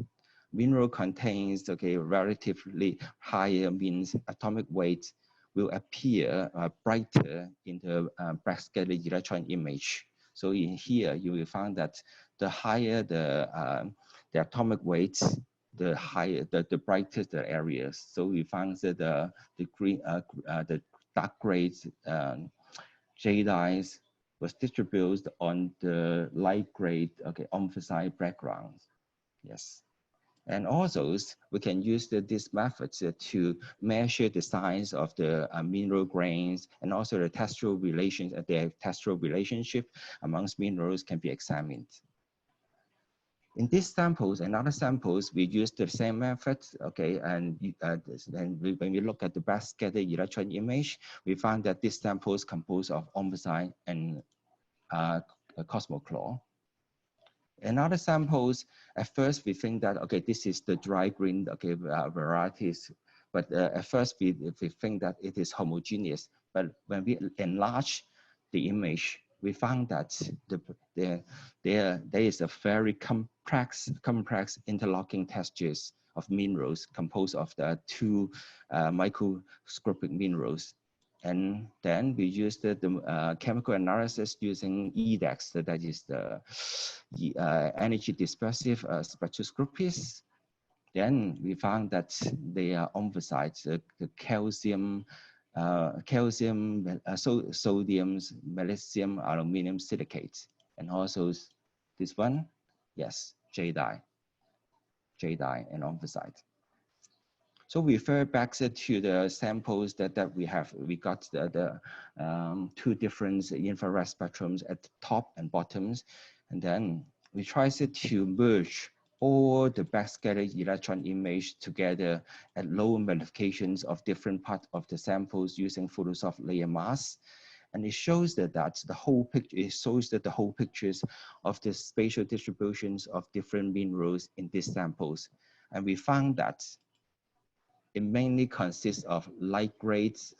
Mineral contains relatively higher means atomic weight will appear brighter in the backscatter electron image. So in here you will find that the higher the atomic weight, the higher the brighter the areas. So we found that the green the dark grade jadeite was distributed on the light grade emphasized background. Yes. And also we can use this method to measure the size of the mineral grains, and also the textural relations, the textural relationship amongst minerals can be examined. In these samples and other samples, we use the same method, and when we look at the backscatter electron image, we find that these samples compose of emphasized and cosmochlor. In other samples, at first we think that, this is the dry green varieties, but at first we think that it is homogeneous, but when we enlarge the image, we found that there is a very complex interlocking textures of minerals composed of the two microscopic minerals. And then we used the chemical analysis using EDEX, that is the energy dispersive spectroscopies. Then we found that they are emphasized the calcium, sodium, magnesium, aluminum silicates, and also this one, yes, jadeite and emphasized. So we refer back to the samples that we have. We got the two different infrared spectrums at the top and bottoms, and then we try to merge all the backscatter electron image together at low magnifications of different parts of the samples using photosoft layer mask. And it shows that the whole picture, it shows that the whole pictures of the spatial distributions of different minerals in these samples. And we found that it mainly consists of light grades,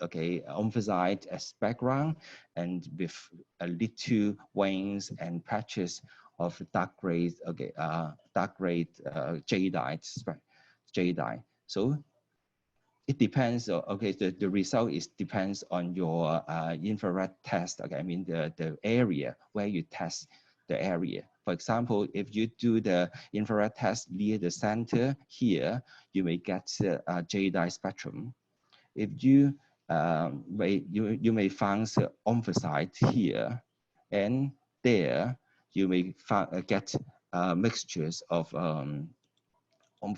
emphasized as background, and with a little veins and patches of dark grade, jadeite. So it depends. The result depends on your infrared test. I mean the area where you test the area. For example, if you do the infrared test near the center here, you may get a jadeite spectrum. If you you may find emphasized here, and there you may get mixtures of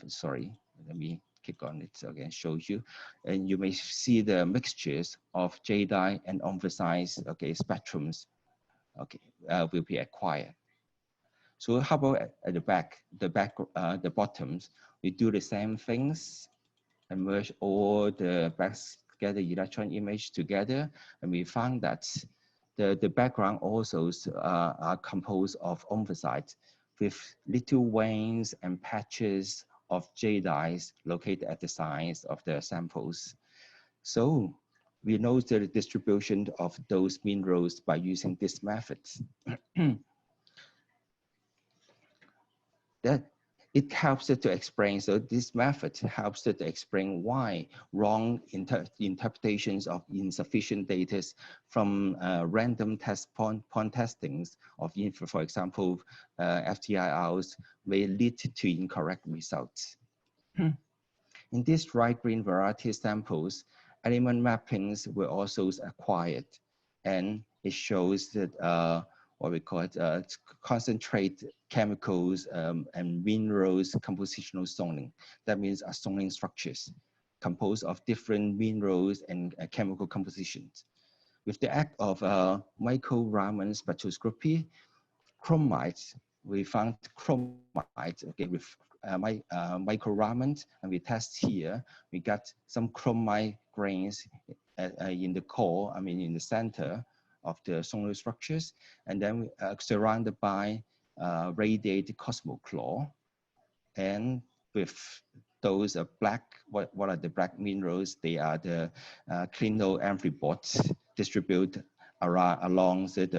sorry, let me click on it again, show you, and you may see the mixtures of jadeite and emphasized spectrums will be acquired. So how about at the bottoms, we do the same things and merge all the backscatter electron image together, and we found that the background also are composed of emphasized with little veins and patches of jadeite located at the sides of the samples. So we know the distribution of those minerals by using this method. That it helps to explain, so this method helps to explain why wrong interpretations of insufficient data from random point testings of, for example, FTIRs may lead to incorrect results. In these dry green variety samples, element mappings were also acquired, and it shows that what we call it, concentrate chemicals and minerals compositional zoning. That means zoning structures composed of different minerals and chemical compositions. With the act of micro-Raman spectroscopy, chromides, we found chromides, okay, with micro-Raman, and we test here, we got some chromite grains in the core, I mean in the center of the solar structures, and then surrounded by radiated cosmochlor, and with those black, what are the black minerals? They are the clino amphibots distributed along the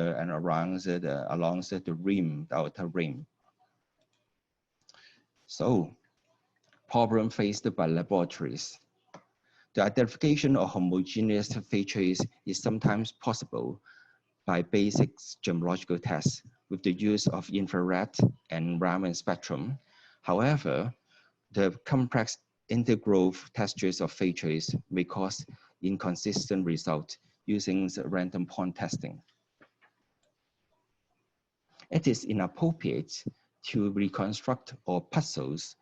rim, the outer rim. So, problem faced by laboratories. The identification of homogeneous features is sometimes possible by basic gemmological tests with the use of infrared and Raman spectrum. However, the complex integral textures of features may cause inconsistent results using random point testing. It is inappropriate to reconstruct or puzzles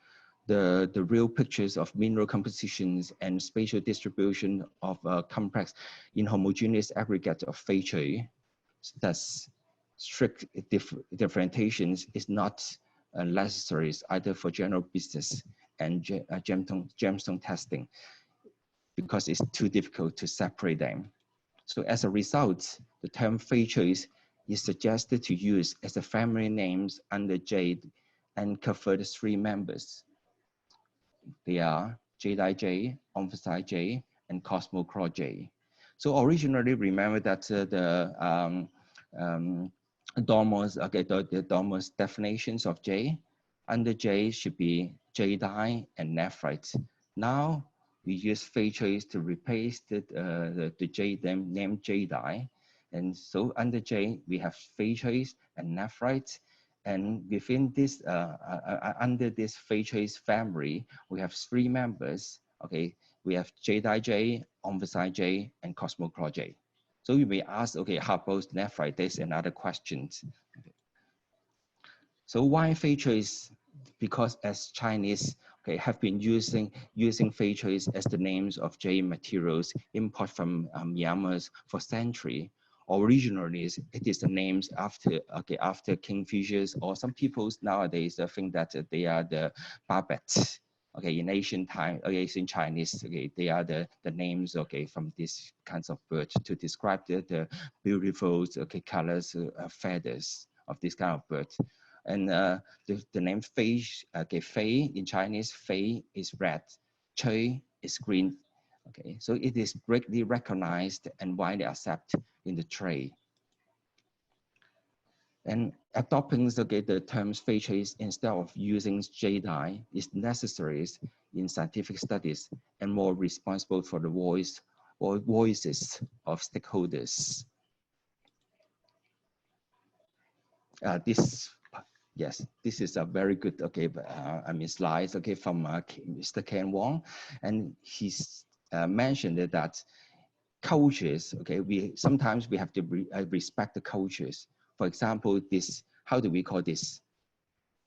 the real pictures of mineral compositions and spatial distribution of complex inhomogeneous aggregate of Feicui. Thus, strict differentiations is not necessary either for general business and gemstone testing, because it's too difficult to separate them. So as a result, the term Feicui is suggested to use as a family names under Jade and cover the three members. They are Jadeite Jade, Omphacite Jade, and Cosmochlor Jade. So originally, remember that the Dormo's definitions of Jade, under Jade should be Jadeite and nephrite. Now we use Feicui to replace the Jade named Jadeite. And so under Jade, we have Feicui and nephrite. And within this, under this Feicui family, we have three members. Okay, we have Jadeite Jade, Omphacite Jade, and Cosmochlor Jade. So you may ask, okay, how about nephrite? This and other questions. Okay. So why Feicui? Because as Chinese, okay, have been using Feicui as the names of jade materials imported from Myanmar for centuries. Originally, it is the names after kingfishers, or some people nowadays think that they are the barbets. Okay, in ancient time, in Chinese, okay, they are the names, okay, from these kinds of birds to describe the beautiful, okay, colors, feathers of this kind of bird. And the name Fei, okay, Fei in Chinese, Fei is red, Cui is green. Okay, so it is greatly recognized and widely accepted in the trade. And adopting the terms Feicui instead of using Jadeite is necessary in scientific studies and more responsible for the voices of stakeholders. This is a very good, okay, slides, okay, from Mr. Ken Wong, and he's mentioned that cultures, okay, sometimes we have to respect the cultures. For example, this, how do we call this?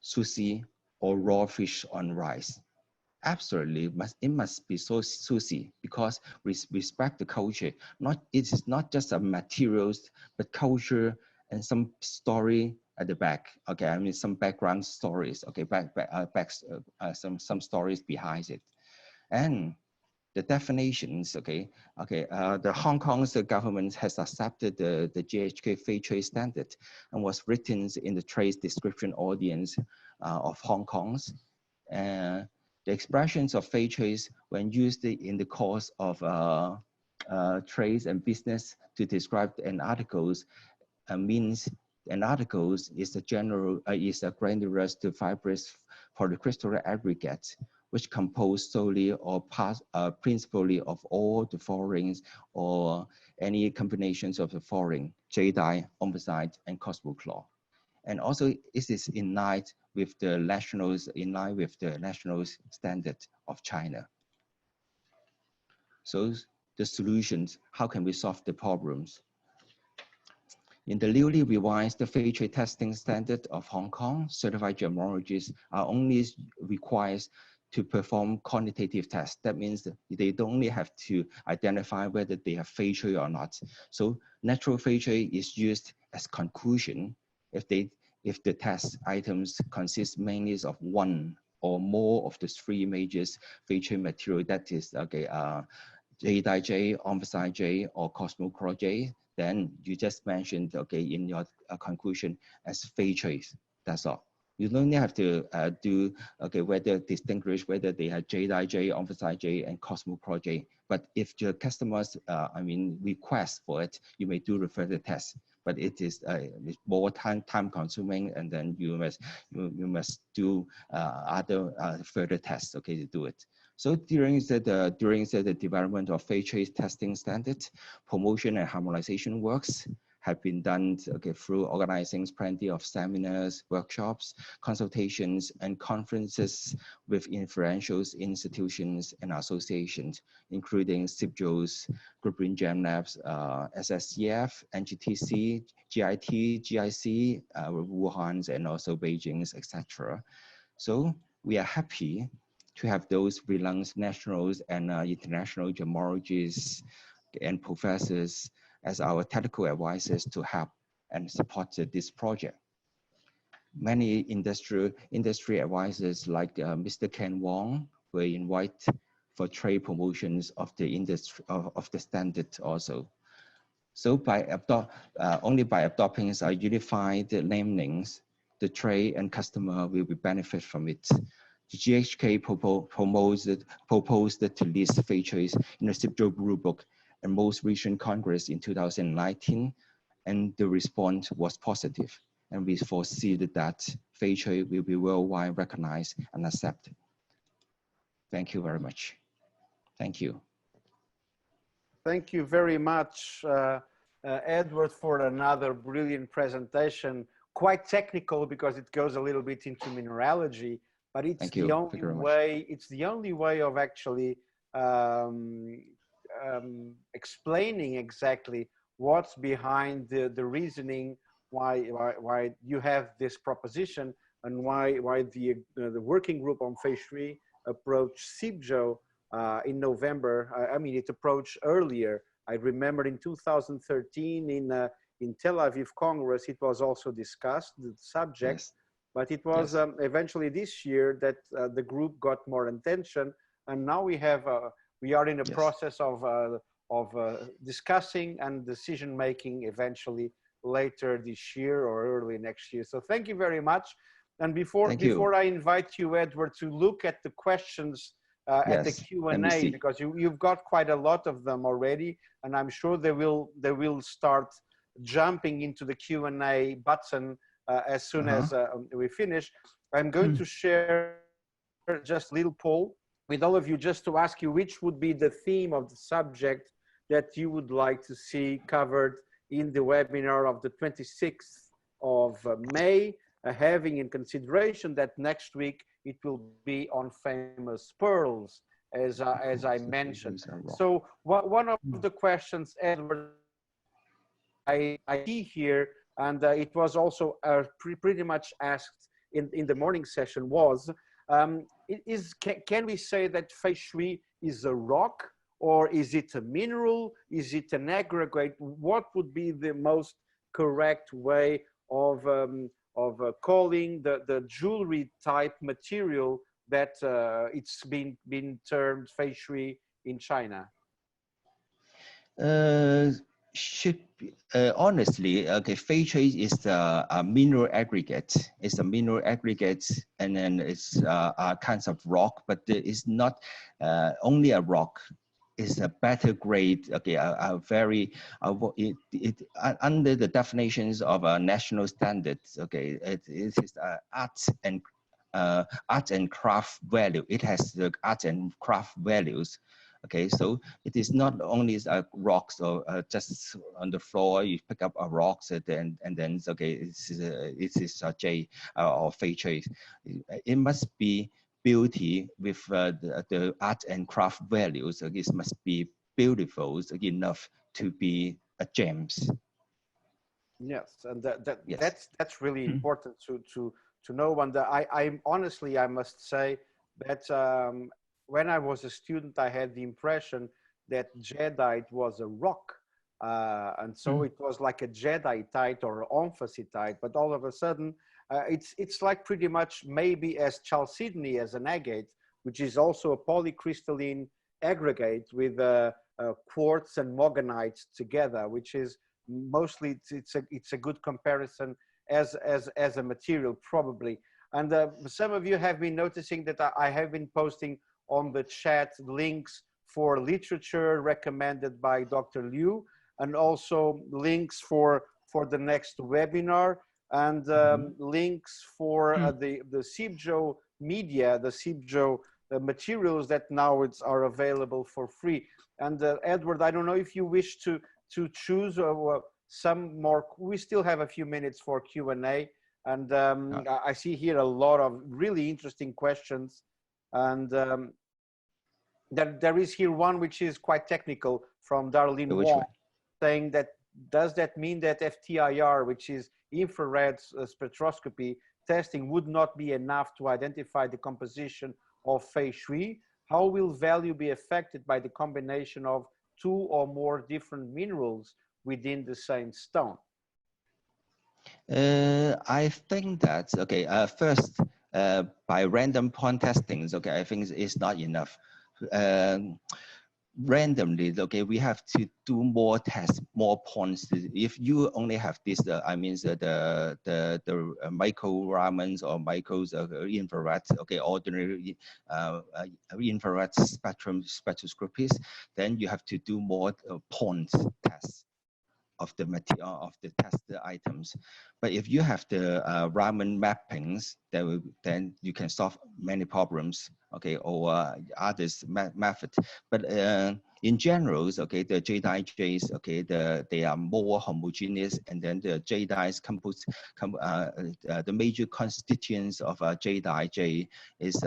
Sushi or raw fish on rice. Absolutely, it must be so sushi, because we respect the culture. It is not just a materials, but culture and some story at the back. Okay, I mean some background stories. Okay, some stories behind it, and the definitions. Okay, the Hong Kong's government has accepted the GHK Feicui standard and was written in the trade description audience of Hong Kong's. The expressions of Feicui, when used in the course of trades and business to describe an articles, means an articles is a general is a granular to fibrous polycrystalline aggregates, which compose solely or principally of all the forings or any combinations of the foring, jadeite, omphacite, and cosmochlor. And also, it is in line with the national standard of China. So the solutions, how can we solve the problems? In the newly revised Feicui testing standard of Hong Kong, certified gemmologists are only required to perform quantitative tests. That means that they don't only have to identify whether they have Feicui or not. So natural Feicui is used as conclusion if the test items consist mainly of one or more of the three major Feicui material, that is Jadeite Jade, omphacite Jade, or cosmochlor Jade, then you just mentioned in your conclusion as Feicui. That's all. You don't have to whether distinguish whether they have Jadeite Jade, omphacite Jade, and cosmochlor Jade. But if your customers request for it, you may do the further test. But it is more time consuming, and then you must do other further tests to do it. So during the development of Feicui testing standards, promotion and harmonization works have been done through organizing plenty of seminars, workshops, consultations, and conferences with influential institutions and associations, including CIBJO's Group in Gem Labs, SSCF, NGTC, GIT, GIC, Wuhan's, and also Beijing's, etc. So we are happy to have those renowned national and international gemmologists and professors as our technical advisors to help and support this project. Many industry advisors like Mr. Ken Wong were invited for trade promotions of the industry of the standard also. So only by adopting a unified namings, the trade and customer will be benefit from it. The GHK proposed to list Feicui in the CIBJO Blue Book and most recent Congress in 2019, and the response was positive. And we foresee that Feicui will be worldwide recognized and accepted. Thank you very much. Thank you. Thank you very much, Edward, for another brilliant presentation. Quite technical because it goes a little bit into mineralogy, but it's the only way. It's the only way of actually explaining exactly what's behind the reasoning why you have this proposition and why the working group on Feicui approached CIBJO in November. I mean, it approached earlier. I remember in 2013 in Tel Aviv Congress, it was also discussed, the subject, yes. But it was eventually this year that the group got more attention, and now we are in a process of discussing and decision making eventually later this year or early next year. So thank you very much. And before I invite you, Edward, to look at the questions at the Q&A, because you've got quite a lot of them already, and I'm sure they will start jumping into the Q&A button as soon as we finish. I'm going to share just a little poll with all of you just to ask you which would be the theme of the subject that you would like to see covered in the webinar of the 26th of May, having in consideration that next week it will be on famous pearls, as I mentioned. So one of the questions, Edward, I see here, and it was also pretty much asked in the morning session, was, can we say that Feicui is a rock, or is it a mineral? Is it an aggregate? What would be the most correct way of calling the jewelry type material that it's been termed Feicui in China? Should be, honestly, Feicui is a mineral aggregate. It's a mineral aggregate, and then it's kinds of rock, but it's not only a rock. It's a better grade. Under the definitions of national standards. It is art and art and craft value. It has the art and craft values. Okay, so it is not only rocks or just on the floor. You pick up a rocks and then it's okay. It is a jade or Fei Cui. It must be beauty with the art and craft values. It must be beautiful enough to be a gems. Yes, and Yes. that's really important to know. And I honestly, I must say that when I was a student, I had the impression that jadeite was a rock, and so it was like a jadeitite or omphacetite. But all of a sudden, it's like pretty much maybe as chalcedony as an agate, which is also a polycrystalline aggregate with quartz and morganites together, which is mostly it's a good comparison as a material probably. And some of you have been noticing that I have been posting on the chat links for literature recommended by Dr. Liu, and also links for the next webinar, and links for the CIBJO media, the CIBJO materials that now are available for free. And Edward, I don't know if you wish to choose some more. We still have a few minutes for Q&A, and I see here a lot of really interesting questions, and there is here one which is quite technical from Darlene Wong, saying that does that mean that FTIR, which is infrared spectroscopy testing, would not be enough to identify the composition of Feicui? How will value be affected by the combination of two or more different minerals within the same stone? I think that, okay, first, by random point testings, okay, I think it's not enough. Randomly, okay, we have to do more tests, more points. If you only have this, I mean, the micro Ramans or micros infrared, okay, ordinary infrared spectroscopies, then you have to do more point tests of the material of the tested items. But if you have the Raman mappings, then you can solve many problems, okay, or others method. But in general, okay, the jadeite jades, okay, they are more homogeneous, and then the jadeites the major constituents of jadeite jade is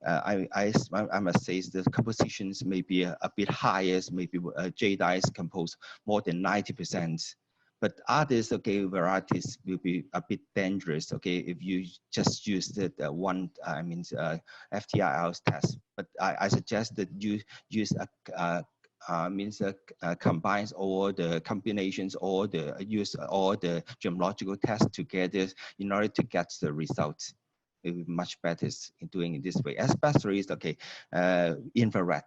I must say the compositions may be a bit higher, maybe jadeites compose more than 90%. But others, okay, varieties will be a bit dangerous, okay, if you just use the one, I mean, FTIR test. But I suggest that you use combines all the combinations, or use all the gemmological tests together in order to get the results. Much better in doing it this way, especially okay, infrared,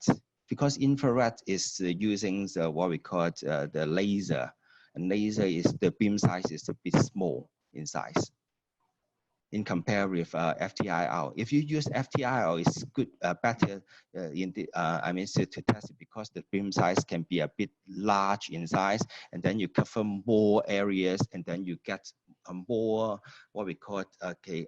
because infrared is using what we call the laser, and laser is the beam size is a bit small in size in compare with FTIR. If you use FTIR, it's good, better in the, I mean, to test it, because the beam size can be a bit large in size, and then you cover more areas, and then you get a more, what we call, okay,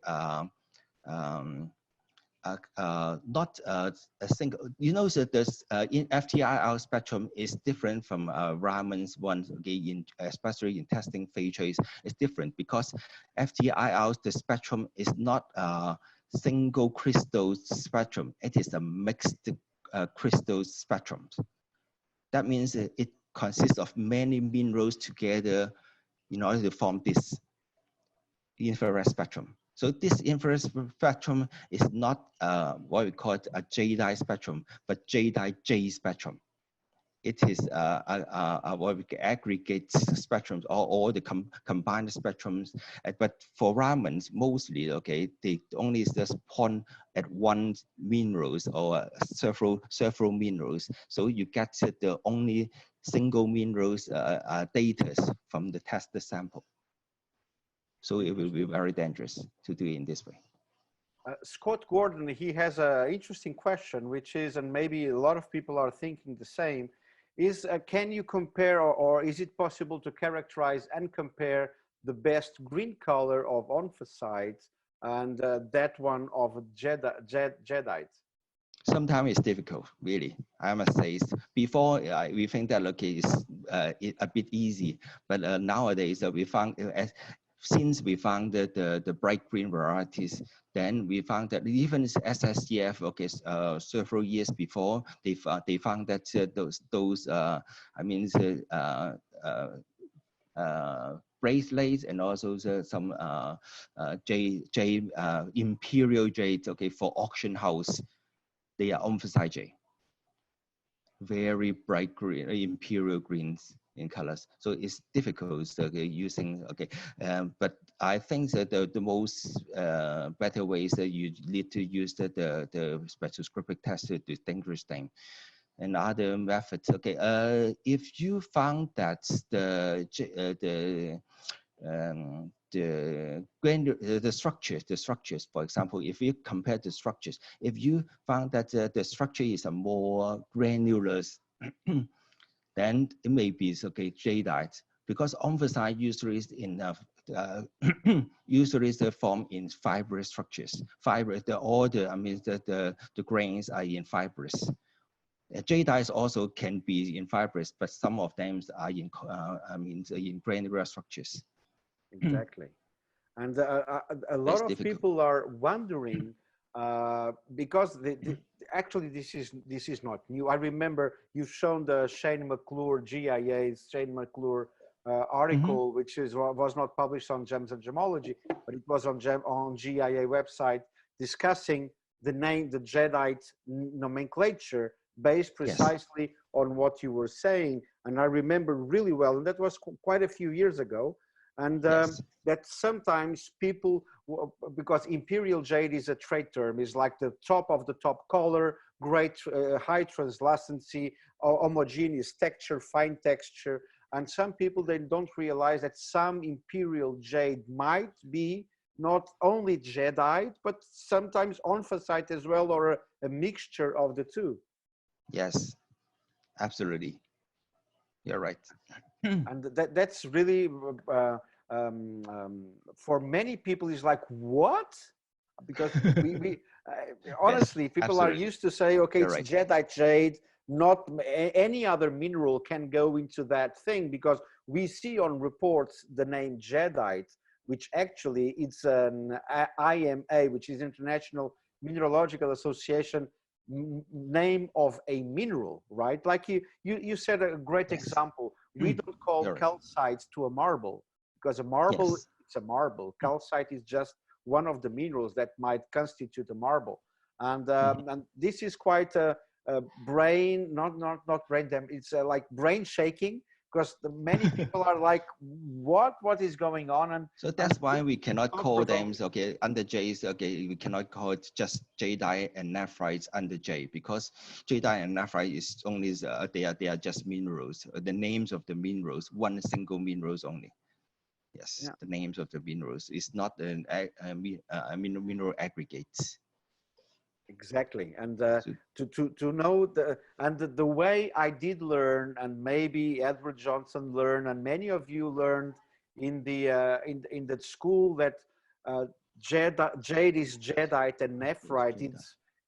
not a single, you know, so this in FTIR spectrum is different from Raman's one, okay, especially in testing features, it's different because FTIR, the spectrum is not a single crystal spectrum, it is a mixed crystal spectrum. That means it consists of many minerals together in order to form this infrared spectrum. So this infrared spectrum is not what we call a jadeite spectrum, but jadeite jade spectrum. It is what we aggregate spectrums, or all the combined spectrums. But for Ramans, mostly, okay, they only just point at one minerals or several minerals. So you get the only single minerals data from the tested sample. So it will be very dangerous to do it in this way. Scott Gordon, he has an interesting question, which is, and maybe a lot of people are thinking the same, is can you compare, or is it possible to characterize and compare the best green color of omphacites and that one of Jadeite? Sometimes it's difficult, really. I must say, before we think that okay, it's a bit easy, but nowadays we found since we found the bright green varieties, then we found that even SSCF, okay, several years before, they found that those I mean bracelets and also some imperial jade, okay, for auction house. They are emphasized jade, very bright green, imperial greens in colors. So it's difficult using, okay. But I think that the most better ways that you need to use the spectroscopic test to distinguish them. And other methods, okay. If you found that the structures, for example, if you compare the structures, if you found that the structure is a more granular, then it may be okay jadeite, because omphacite usually is in usually is formed in fibrous structures. The grains are in fibrous. Jadeite also can be in fibrous, but some of them are in in granular structures. Exactly. And a lot of people are wondering because actually this is not new. I remember you've shown the Shane McClure GIA's Shane McClure article, which was not published on Gems and Gemmology, but it was on GIA website, discussing the Jadeite nomenclature based precisely on what you were saying. And I remember really well, and that was quite a few years ago. And that sometimes people, because imperial jade is a trade term, is like the top of the top color, great high translucency, homogeneous texture, fine texture. And some people, they don't realize that some imperial jade might be not only jadeite, but sometimes onphacite as well, or a mixture of the two. Yes, absolutely. You're right. And that's really, for many people, is like, what? Because honestly, yes, people are used to say, okay, it's Jadeite jade, not any other mineral can go into that thing, because we see on reports the name jadeite, which actually it's an IMA, which is International Mineralogical Association name of a mineral, right? Like you said a great example. We don't call calcite to a marble, because a marble it's a marble. Calcite is just one of the minerals that might constitute a marble. And and this is quite a brain, not brain damage, it's like brain shaking, because many people are like, what is going on? And so that's why we cannot call them under jades. We cannot call it just jadeite and nephrite under jade, because jadeite and nephrite is only they are just minerals. The names of the minerals, one single minerals only. Yes, the names of the minerals is not mineral aggregates. Exactly. And to know the way I did learn, and maybe Edward Johnson learned, and many of you learned in the school, that jade is jadeite and nephrite.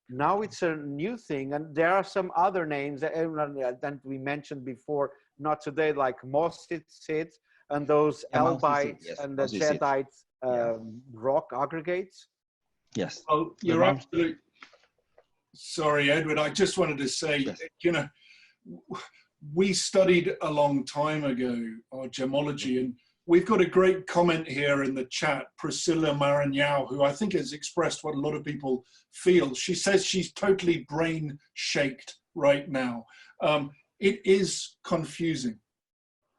Now it's a new thing, and there are some other names that we mentioned before, not today, like mossite and those albites and the jadeite rock aggregates. Yes. Oh, you're absolutely. Sorry, Edward, I just wanted to say, you know, we studied a long time ago our gemmology, and we've got a great comment here in the chat, Priscilla Marignau, who I think has expressed what a lot of people feel. She says she's totally brain shaked right now. It is confusing.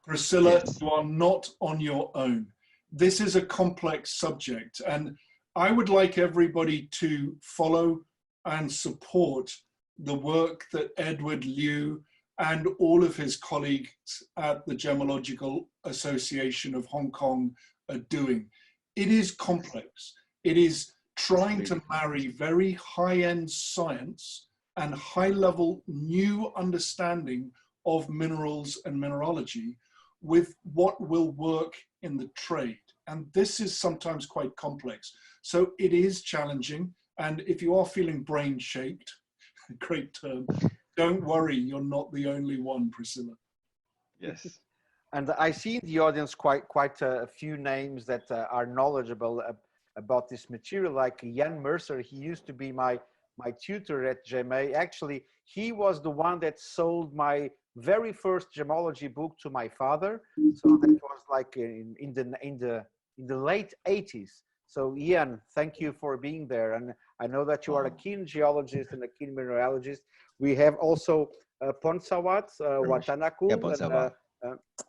Priscilla, you are not on your own. This is a complex subject, and I would like everybody to follow and support the work that Edward Liu and all of his colleagues at the Gemmological Association of Hong Kong are doing. It is complex. It is trying to marry very high-end science and high-level new understanding of minerals and mineralogy with what will work in the trade. And this is sometimes quite complex. So it is challenging. And if you are feeling brain shaked, great term, don't worry, you're not the only one, Priscilla. Yes. And I see in the audience quite a few names that are knowledgeable about this material, like Jan Mercer. He used to be my tutor at GEMA. Actually, he was the one that sold my very first gemmology book to my father. So that was like in the late 80s. So Ian, thank you for being there. And I know that you are a keen geologist and a keen mineralogist. We have also Ponsawat Watanaku. Yeah, Bonsawa.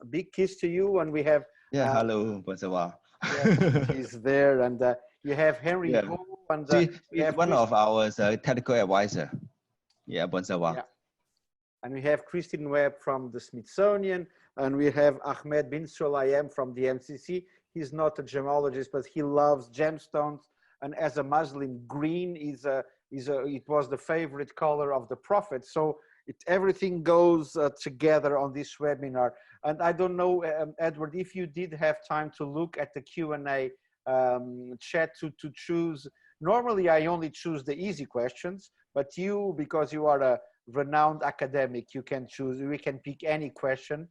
Big kiss to you. And we have Hello, Bonsawa. yeah, he's there. And you have Henry Ho, and we have one of our technical advisor. Yeah, Bonsawa. Yeah. And we have Christine Webb from the Smithsonian, and we have Ahmed bin Sulayem from the MCC. He's not a gemologist, but he loves gemstones. And as a Muslim, green it was the favorite color of the Prophet. So everything goes together on this webinar. And I don't know, Edward, if you did have time to look at the Q&A chat to choose. Normally, I only choose the easy questions, but you, because you are a renowned academic, you can choose, we can pick any question.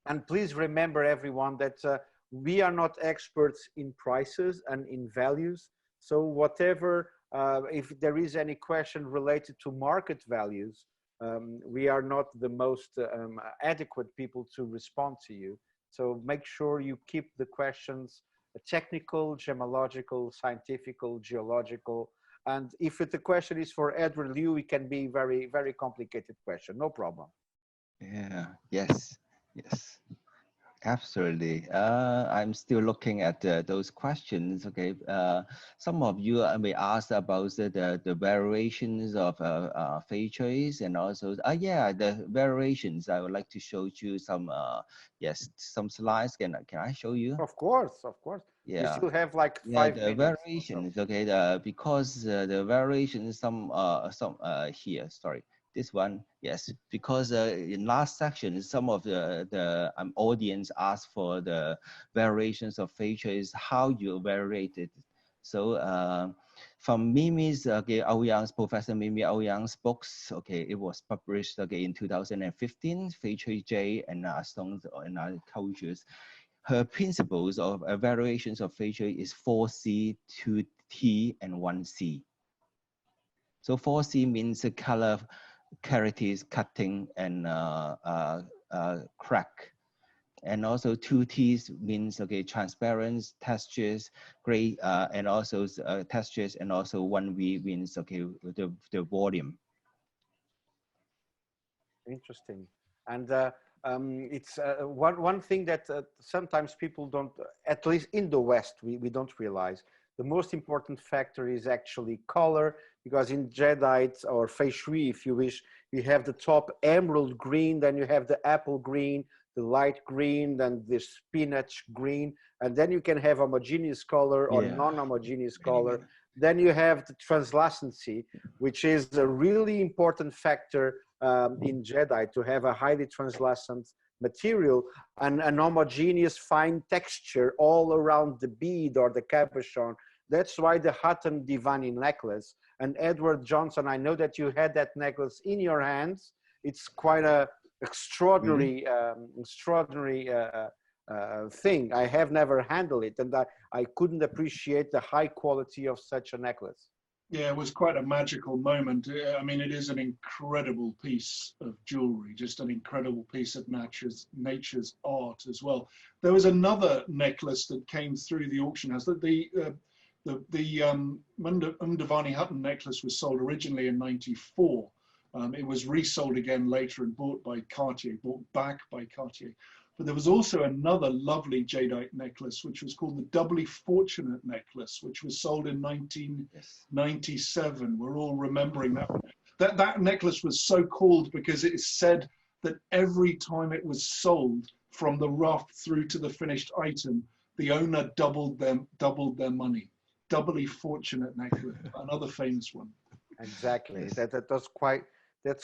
And please remember, everyone, that we are not experts in prices and in values. So whatever, if there is any question related to market values, we are not the most adequate people to respond to you. So make sure you keep the questions technical, gemmological, scientific, geological. And if the question is for Edward Liu, it can be very, very complicated question. No problem. Yeah. Yes. Yes. Absolutely. I'm still looking at those questions. Okay. Some of you may ask about the variations of Fei Cui, and also, the variations. I would like to show you some, some slides. Can I show you? Of course, of course. Yeah. We still have like 5 the minutes. Variations. Okay. Because the variations, here. Sorry. This one, yes, because in last section, some of the audience asked for the variations of Fei Cui, how you variate it. So from Mimi's, Professor Mimi Aoyang's books, okay, it was published in 2015, Fei Jade and Stones and Cultures. Her principles of variations of Fei Cui is 4C, 2T, and 1C. So 4C means the color, clarities, cutting, and crack. And also 2T's means transparent, textures, gray, and also textures, and also 1V means the volume. Interesting. And it's one thing that sometimes people don't, at least in the West, we don't realize. The most important factor is actually color, because in Jadeite or Feicui, if you wish, you have the top emerald green, then you have the apple green, the light green, then the spinach green, and then you can have homogeneous color or non-homogeneous color. Then you have the translucency, which is a really important factor in Jadeite, to have a highly translucent material and an homogeneous fine texture all around the bead or the cabochon. That's why the Hutton Divani necklace, and Edward Johnson, I know that you had that necklace in your hands. It's quite a extraordinary, extraordinary thing. I have never handled it, and I couldn't appreciate the high quality of such a necklace. Yeah, it was quite a magical moment. I mean, it is an incredible piece of jewelry, just an incredible piece of nature's art as well. There was another necklace that came through the auction house. The Divani Hutton necklace was sold originally in '94. It was resold again later and bought back by Cartier. But there was also another lovely jadeite necklace, which was called the Doubly Fortunate necklace, which was sold in 1997. We're all remembering that one. That necklace was so called because it is said that every time it was sold, from the rough through to the finished item, the owner doubled their money. Doubly Fortunate necklace, another famous one. Exactly. Yes. That's quite a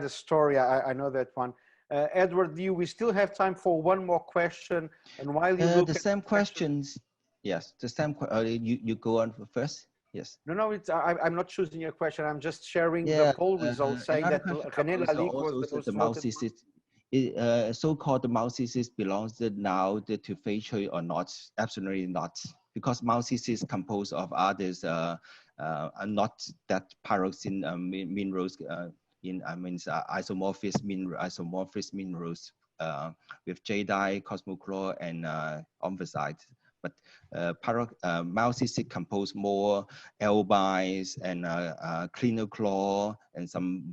story. I know that one. Edward Liu, we still have time for one more question. And while you look the at same questions, yes, the same. You go on first. Yes. No, it's, I'm not choosing your question. I'm just sharing Yeah, the poll results saying another that question René comes Lalique was also the said most the voted. Maltese, so-called the Maltese belongs now to Feicui or not? Absolutely not, because Maltese is composed of others, not that pyroxene minerals. Isomorphous minerals with jadeite, cosmochlor, and andesite. But Maltese compose more albides and clinochlor and some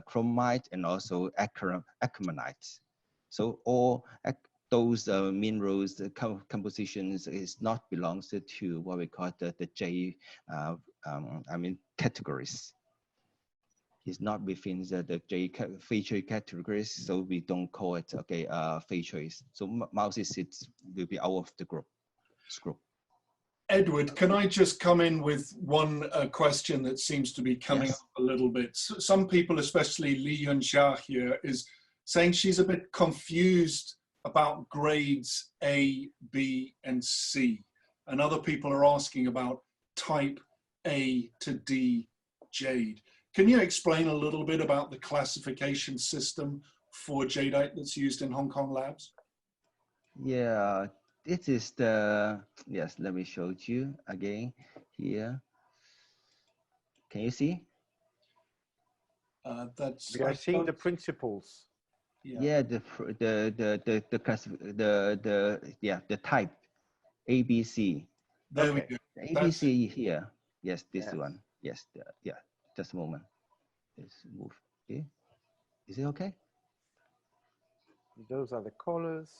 chromite and also acromite. So all those minerals, the compositions is not belongs to what we call the J, categories. It's not within the Feicui categories, so we don't call it Feicui. So Maltese will be out of the group. Edward, can I just come in with one question that seems to be coming up a little bit? Some people, especially Li Yunxia here, is saying she's a bit confused about grades A, B, and C. And other people are asking about type A to D jade. Can you explain a little bit about the classification system for jadeite that's used in Hong Kong labs? Yeah, this is the, yes, let me show you again here. Can you see? We are seeing the principles. Yeah, the type ABC. There we go. The ABC here. Yes, this one. Yes, yeah. Just a moment. Let's move. Okay. Is it okay? Those are the colors.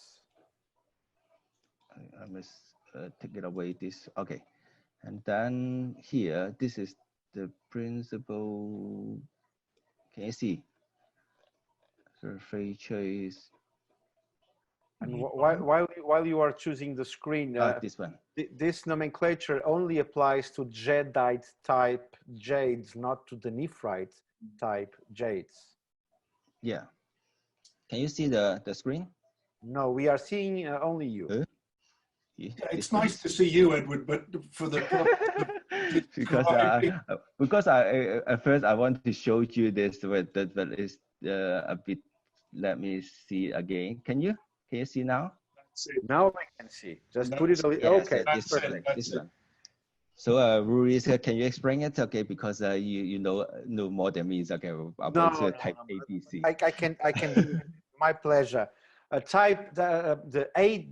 I must take it away. This okay, and then here, this is the principal. Can you see? Feicui is. And while you are choosing the screen, this one. This nomenclature only applies to jadeite type jades, not to the nephrite type jades. Yeah. Can you see the screen? No, we are seeing only you. Yeah, it's nice to see you, Edward, but for the because at first I want to show you this, but it's a bit. Let me see again. Can you see now? Now I can see. Just put it. Okay, this one. So, Ruiz, can you explain it? Okay, because you know more than me. Okay, about type ABC. I can. My pleasure. Type the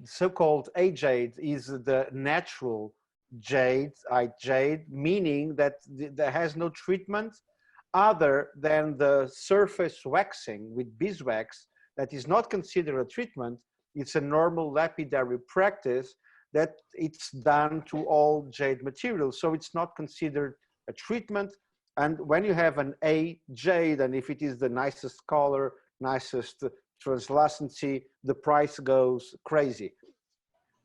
so-called A jade is the natural jade, meaning that there has no treatment other than the surface waxing with beeswax. That is not considered a treatment. It's a normal lapidary practice that it's done to all jade materials. So it's not considered a treatment. And when you have an A jade, and if it is the nicest color, nicest translucency, the price goes crazy.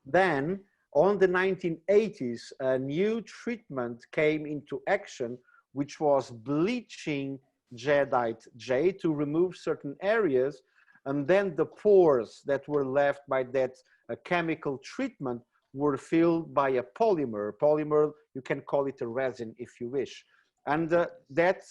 Then on the 1980s, a new treatment came into action, which was bleaching jadeite jade to remove certain areas. And then the pores that were left by that chemical treatment were filled by a polymer. Polymer, you can call it a resin if you wish. And that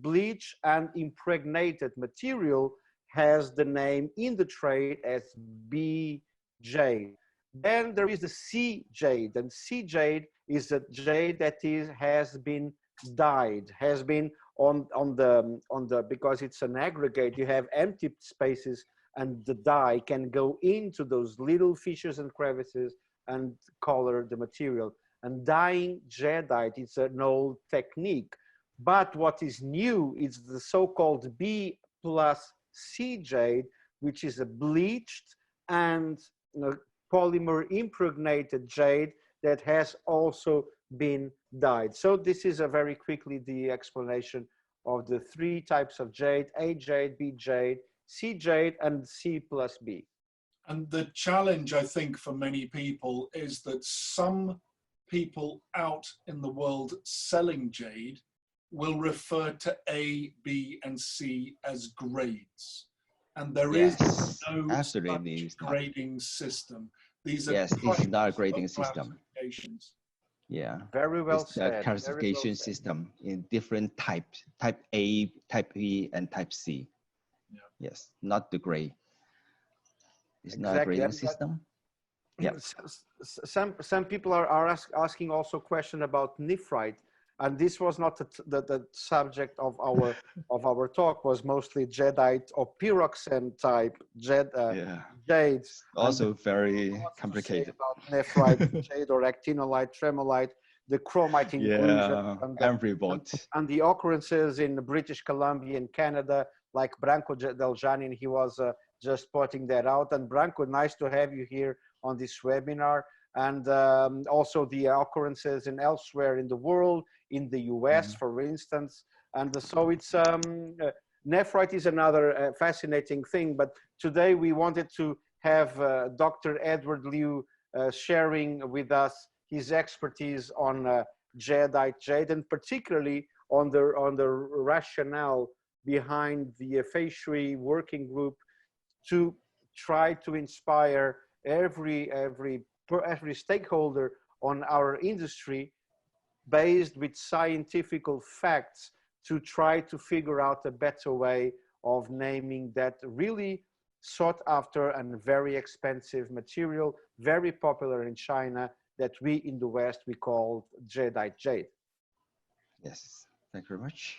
bleach and impregnated material has the name in the trade as B jade. Then there is the C jade, and C jade is a jade that has been dyed, has been on the because it's an aggregate. You have empty spaces, and the dye can go into those little fissures and crevices and color the material. And dyeing jadeite, it's an old technique. But what is new is the so-called B plus C jade, which is a bleached and polymer impregnated jade that has also been dyed. So this is very quickly the explanation of the three types of jade: A jade, B jade, C jade, and C plus B. And the challenge, I think, for many people is that some people out in the world selling jade will refer to A, B, and C as grades. And there is no absolutely such grading system. These are it's not a grading system. Yeah, very well it's said. A classification system in different types: type A, type B, and type C. Yeah. Yes, not the grade. It's not a grading system. Yeah. Some people are asking also question about nephrite, and this was not the subject of our talk. Was mostly jadeite or pyroxene type jade. Also very complicated. About nephrite, jade, or actinolite, tremolite, the chromite inclusion, and the occurrences in British Columbia and Canada, like Branko Deljanin. He was just pointing that out. And Branko, nice to have you here on this webinar. And also the occurrences in elsewhere in the world, in the US, for instance. And so it's nephrite is another fascinating thing. But today we wanted to have Dr. Edward Liu sharing with us his expertise on Jadeite Jade, and particularly on the rationale behind the Feicui working group to try to inspire every stakeholder on our industry, based with scientific facts, to try to figure out a better way of naming that really sought after and very expensive material, very popular in China, that we in the West, we call Jadeite Jade. Yes, thank you very much.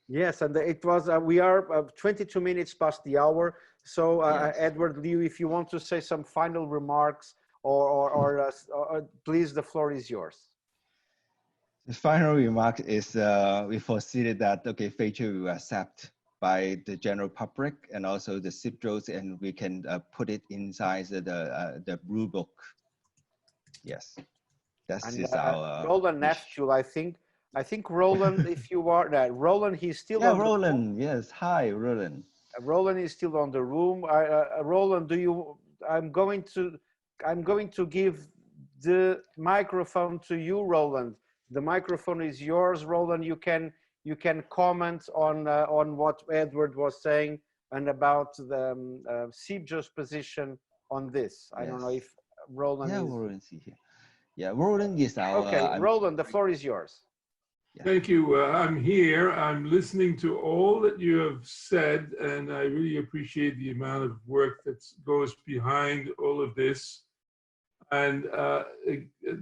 Yes, and it was, we are 22 minutes past the hour. So Edward Liu, if you want to say some final remarks, or please, the floor is yours. The final remark is we foresee that, okay, Feicui will accept by the general public and also the CIBJOs, and we can put it inside the rule book. Yes, that's our Roland Nephew, I think Roland, if you are there, Roland, he's still on Roland. Yes, hi, Roland. Roland is still on the room. Roland, I'm going to give the microphone to you, Roland. The microphone is yours, Roland. You can comment on what Edward was saying and about the CIBJO's position on this. I don't know if Roland is. Roland is here. Yeah, Roland is our. Okay, Roland, the floor is yours. Yeah. Thank you. I'm here. I'm listening to all that you have said, and I really appreciate the amount of work that goes behind all of this. And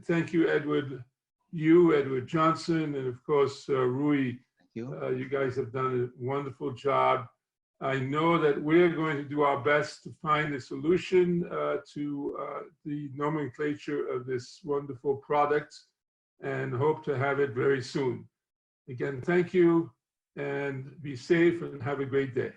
thank you, Edward Johnson, and of course, Rui. Thank you. You guys have done a wonderful job. I know that we're going to do our best to find a solution to the nomenclature of this wonderful product, and hope to have it very soon. Again, thank you, and be safe and have a great day.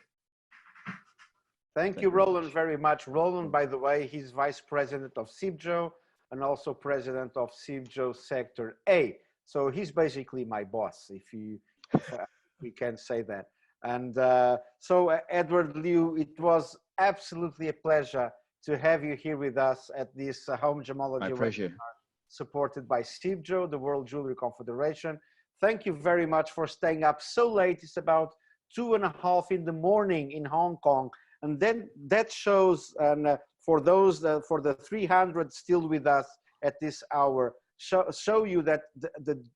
Thank you, Roland, very much. Roland, by the way, he's Vice President of CIBJO and also President of CIBJO Sector A. So he's basically my boss, if we can say that. And so Edward Liu, it was absolutely a pleasure to have you here with us at this Home Gemmology webinar, supported by CIBJO, the World Jewellery Confederation. Thank you very much for staying up so late. It's about 2:30 in the morning in Hong Kong. And then that shows, and for those, for the 300 still with us at this hour, show you that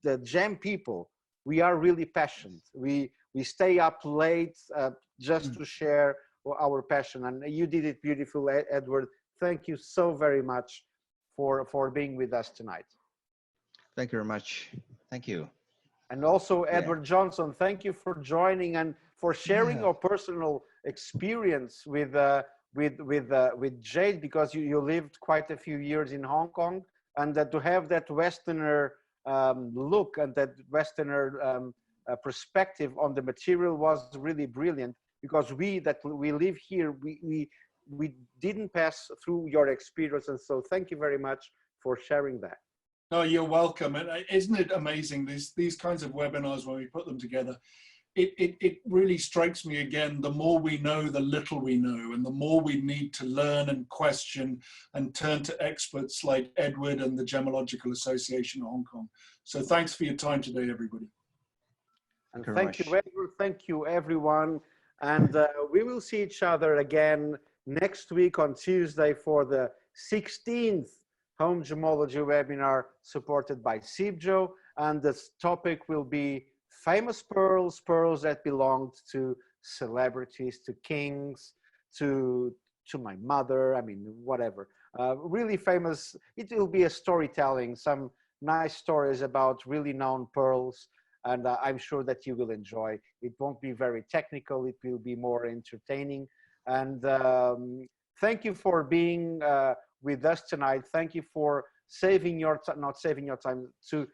the Gem people, we are really passionate. We stay up late just to share our passion. And you did it beautifully, Edward. Thank you so very much for being with us tonight. Thank you very much. Thank you. And also Edward Johnson, thank you for joining and for sharing your personal experience with Jade, because you lived quite a few years in Hong Kong, and to have that Westerner look and that Westerner perspective on the material was really brilliant, because we live here, we didn't pass through your experience. And so thank you very much for sharing that. No, you're welcome. And isn't it amazing, these kinds of webinars, when we put them together, it really strikes me again, the more we know, the little we know, and the more we need to learn and question and turn to experts like Edward and the Gemmological Association of Hong Kong. So thanks for your time today, everybody. And thank you, Edward. Thank you, everyone. And we will see each other again next week on Tuesday for the 16th Home Gemmology webinar supported by CIBJO. And the topic will be famous pearls, pearls that belonged to celebrities, to kings, to my mother, I mean, whatever. Really famous, it will be a storytelling, some nice stories about really known pearls. And I'm sure that you will enjoy. It won't be very technical, it will be more entertaining. And thank you for being with us tonight. Thank you for saving your time, not saving your time, to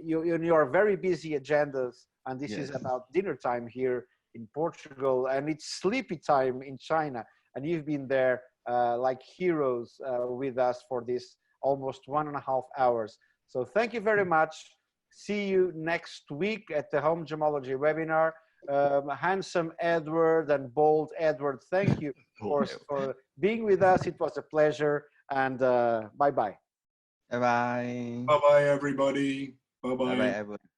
your very busy agendas. And this is about dinner time here in Portugal, and it's sleepy time in China. And you've been there like heroes with us for this almost 1.5 hours. So thank you very much. See you next week at the Home Gemmology webinar. Handsome Edward and bold Edward, thank you for being with us. It was a pleasure, and bye-bye. Bye-bye. Bye-bye, everybody. Bye-bye. Bye-bye, everyone.